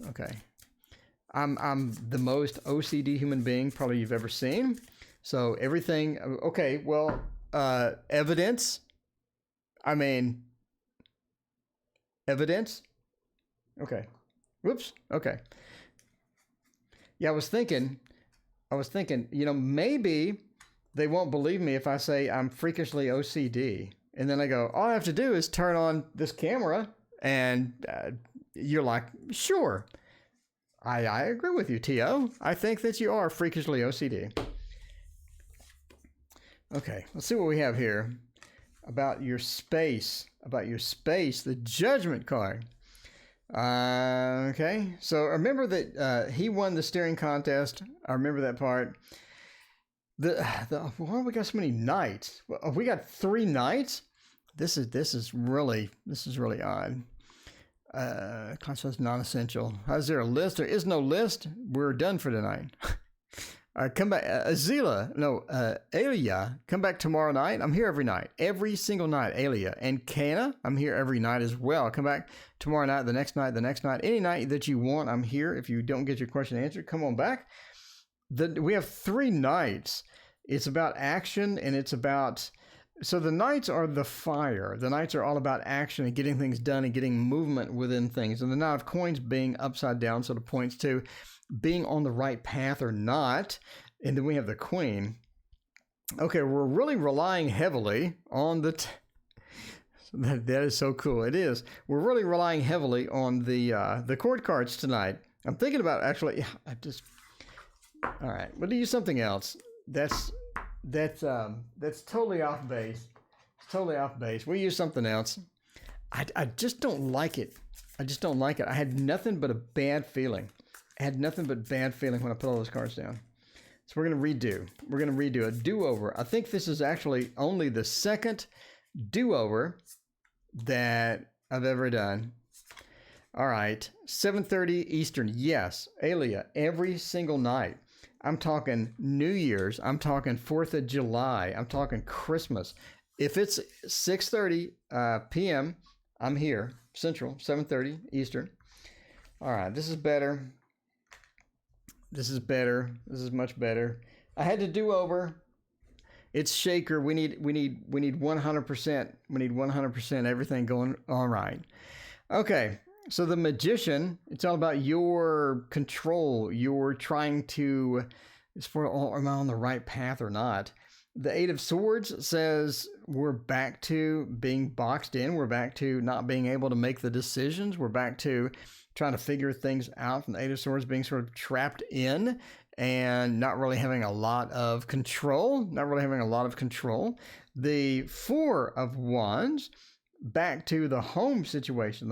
Okay. I'm the most OCD human being probably you've ever seen. So everything, okay, well, evidence. I mean, evidence. Okay. Whoops. Okay. Yeah, I was thinking, you know, maybe they won't believe me if I say I'm freakishly OCD. And then I go, all I have to do is turn on this camera and you're like, sure. I agree with you, T.O. I think that you are freakishly OCD. Okay, let's see what we have here. About your space. The Judgment card. Okay, so remember that he won the steering contest. I remember that part. Why we got so many knights? We got 3 knights? This is really odd. Class is non-essential. Is there a list? There is no list. We're done for tonight. Come back, Alia, come back tomorrow night. I'm here every night, every single night. Alia and Kana, I'm here every night as well. Come back tomorrow night, the next night, any night that you want. I'm here. If you don't get your question answered, come on back. We have 3 nights. It's about action and it's about. So the knights are the fire. The knights are all about action and getting things done and getting movement within things. And the Knight of Coins being upside down sort of points to being on the right path or not. And then we have the Queen. Okay, we're really relying heavily on the... That is so cool. It is. We're really relying heavily on the court cards tonight. I'm thinking about actually... All right, we'll use something else. That's totally off base. It's totally off base. We'll use something else. I just don't like it. I had nothing but a bad feeling. When I put all those cards down. So we're going to redo. We're going to redo a do-over. I think this is actually only the second do-over that I've ever done. All right, 7:30 Eastern. Yes, Alia, every single night. I'm talking New Year's. I'm talking 4th of July. I'm talking Christmas. If it's 6:30 p.m., I'm here, Central, 7:30 Eastern. All right, this is better. This is better. This is much better. I had to do over. It's Shaker. We need 100%. We need 100% everything going all right. Okay. So the Magician, it's all about your control. You're trying to, am I on the right path or not? The Eight of Swords says we're back to being boxed in. We're back to not being able to make the decisions. We're back to trying to figure things out. From the Eight of Swords being sort of trapped in and not really having a lot of control. The Four of Wands, back to the home situation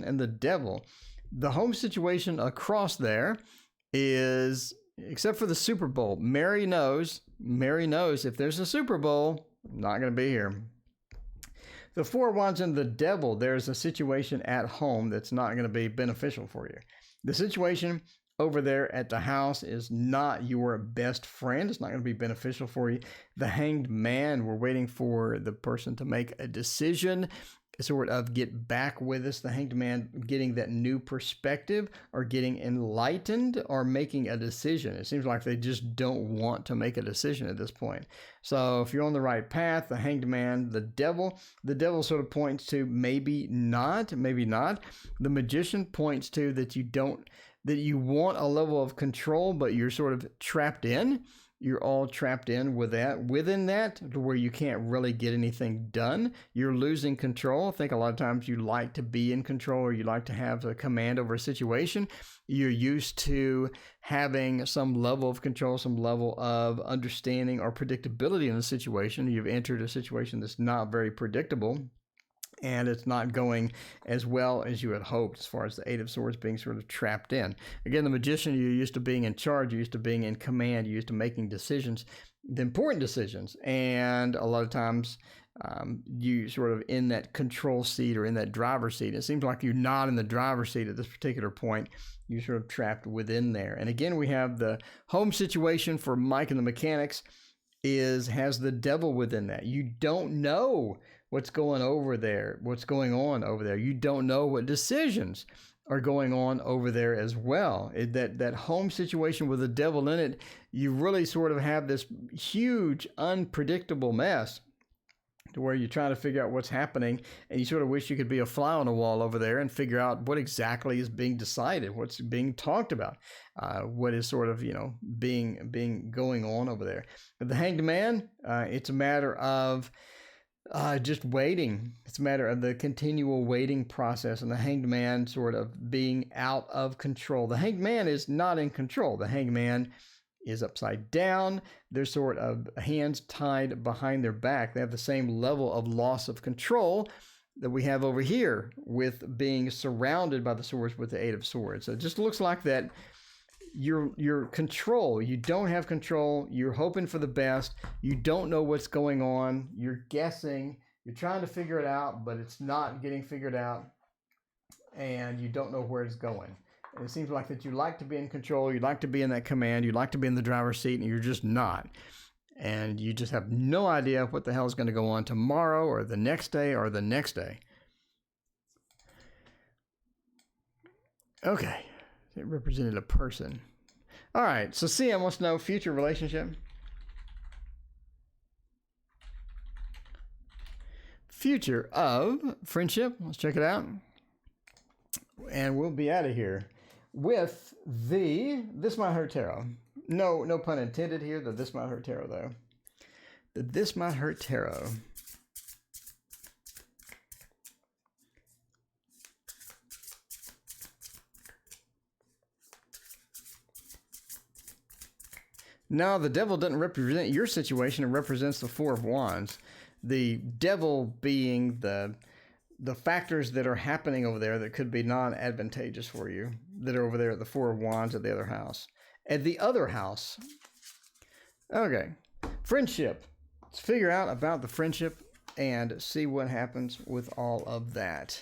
and the Devil. The home situation across there is, except for the Super Bowl, Mary knows if there's a Super Bowl, I'm not going to be here. The Four of Wands and the Devil, there's a situation at home that's not going to be beneficial for you. The situation over there at the house is not your best friend. It's not going to be beneficial for you. The Hanged Man, we're waiting for the person to make a decision, sort of get back with us. The Hanged Man getting that new perspective or getting enlightened or making a decision. It seems like they just don't want to make a decision at this point. So if you're on the right path, the Hanged Man, the Devil sort of points to maybe not. The Magician points to that you want a level of control, but you're sort of trapped in. You're all trapped in within that, to where you can't really get anything done. You're losing control. I think a lot of times you like to be in control, or you like to have a command over a situation. You're used to having some level of control, some level of understanding or predictability in the situation. You've entered a situation that's not very predictable, and it's not going as well as you had hoped, as far as the Eight of Swords being sort of trapped in. Again, the Magician, you're used to being in charge, you're used to being in command, you're used to making decisions, the important decisions, and a lot of times you sort of in that control seat or in that driver's seat. It seems like you're not in the driver's seat at this particular point. You're sort of trapped within there. And again, we have the home situation for Mike and the Mechanics has the Devil within that. You don't know what's going on over there. You don't know what decisions are going on over there as well. That home situation with the Devil in it, you really sort of have this huge, unpredictable mess to where you're trying to figure out what's happening, and you sort of wish you could be a fly on the wall over there and figure out what exactly is being decided, what's being talked about, what is sort of, being going on over there. But the Hanged Man, it's a matter of just waiting. It's a matter of the continual waiting process, and the Hanged Man sort of being out of control. The Hanged Man is not in control. The Hanged Man is upside down. They're sort of hands tied behind their back. They have the same level of loss of control that we have over here with being surrounded by the swords with the Eight of Swords. So it just looks like that your control, you don't have control. You're hoping for the best. You don't know what's going on. You're guessing. You're trying to figure it out, but it's not getting figured out, and you don't know where it's going. And it seems like that you like to be in control. You like to be in that command. You like to be in the driver's seat, and you're just not. And you just have no idea what the hell is going to go on tomorrow or the next day or the next day. Okay. It represented a person. All right. So CM wants to know future relationship. Future of friendship. Let's check it out. And we'll be out of here with the This Might Hurt Tarot. No pun intended here. The This Might Hurt Tarot, though. The This Might Hurt Tarot. No, the Devil doesn't represent your situation. It represents the Four of Wands. The Devil being the factors that are happening over there that could be non-advantageous for you, that are over there at the Four of Wands at the other house. At the other house. Okay. Friendship. Let's figure out about the friendship and see what happens with all of that.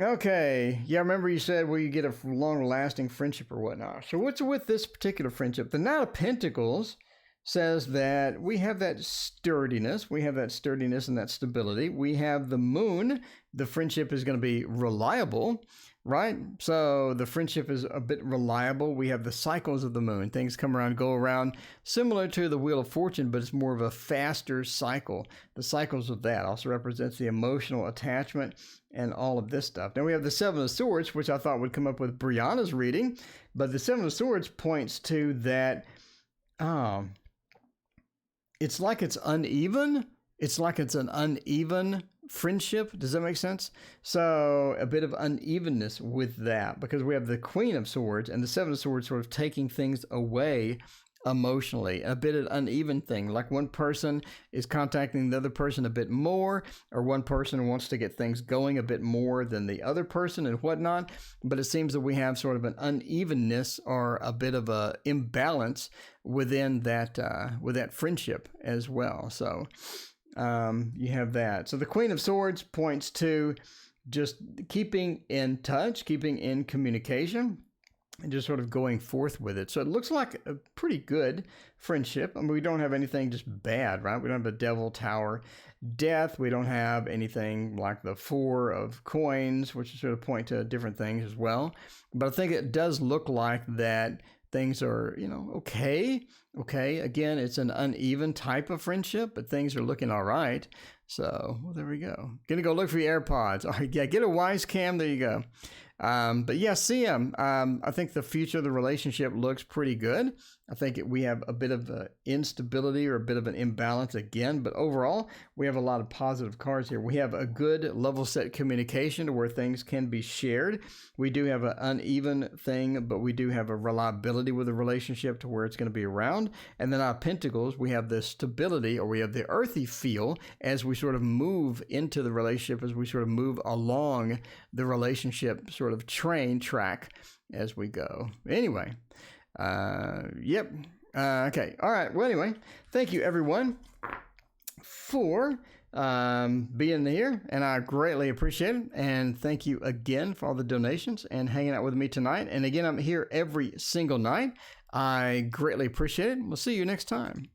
Okay. Yeah, remember you said, well, you get a long-lasting friendship or whatnot. So what's with this particular friendship? The Knight of Pentacles says that we have that sturdiness. We have that sturdiness and that stability. We have the Moon. The friendship is going to be reliable, right? So the friendship is a bit reliable. We have the cycles of the Moon. Things come around, go around, similar to the Wheel of Fortune, but it's more of a faster cycle. The cycles of that also represents the emotional attachment and all of this stuff. Now we have the Seven of Swords, which I thought would come up with Brianna's reading, but the Seven of Swords points to that it's like it's uneven. It's like it's an uneven friendship. Does that make sense? So a bit of unevenness with that, because we have the Queen of Swords and the Seven of Swords sort of taking things away emotionally, a bit of uneven thing, like one person is contacting the other person a bit more, or one person wants to get things going a bit more than the other person and whatnot. But it seems that we have sort of an unevenness or a bit of a imbalance within that with that friendship as well. So you have that. So the Queen of Swords points to just keeping in touch, keeping in communication, and just sort of going forth with it. So it looks like a pretty good friendship. I mean, we don't have anything just bad, right? We don't have a Devil, Tower, Death. We don't have anything like the Four of Coins, which sort of point to different things as well. But I think it does look like that things are, okay. Okay, again, it's an uneven type of friendship, but things are looking all right. So, well, there we go. Gonna go look for your AirPods. All right, yeah, get a Wise Cam. There you go. But yeah, CM, I think the future of the relationship looks pretty good. I think we have a bit of instability or a bit of an imbalance again, but overall, we have a lot of positive cards here. We have a good level set communication to where things can be shared. We do have an uneven thing, but we do have a reliability with the relationship to where it's going to be around. And then our Pentacles, we have the stability, or we have the earthy feel as we sort of move into the relationship, as we sort of move along the relationship sort of track as we go. Anyway, yep. Okay. All right. Well, anyway, thank you everyone for being here, and I greatly appreciate it. And thank you again for all the donations and hanging out with me tonight. And again, I'm here every single night. I greatly appreciate it. We'll see you next time.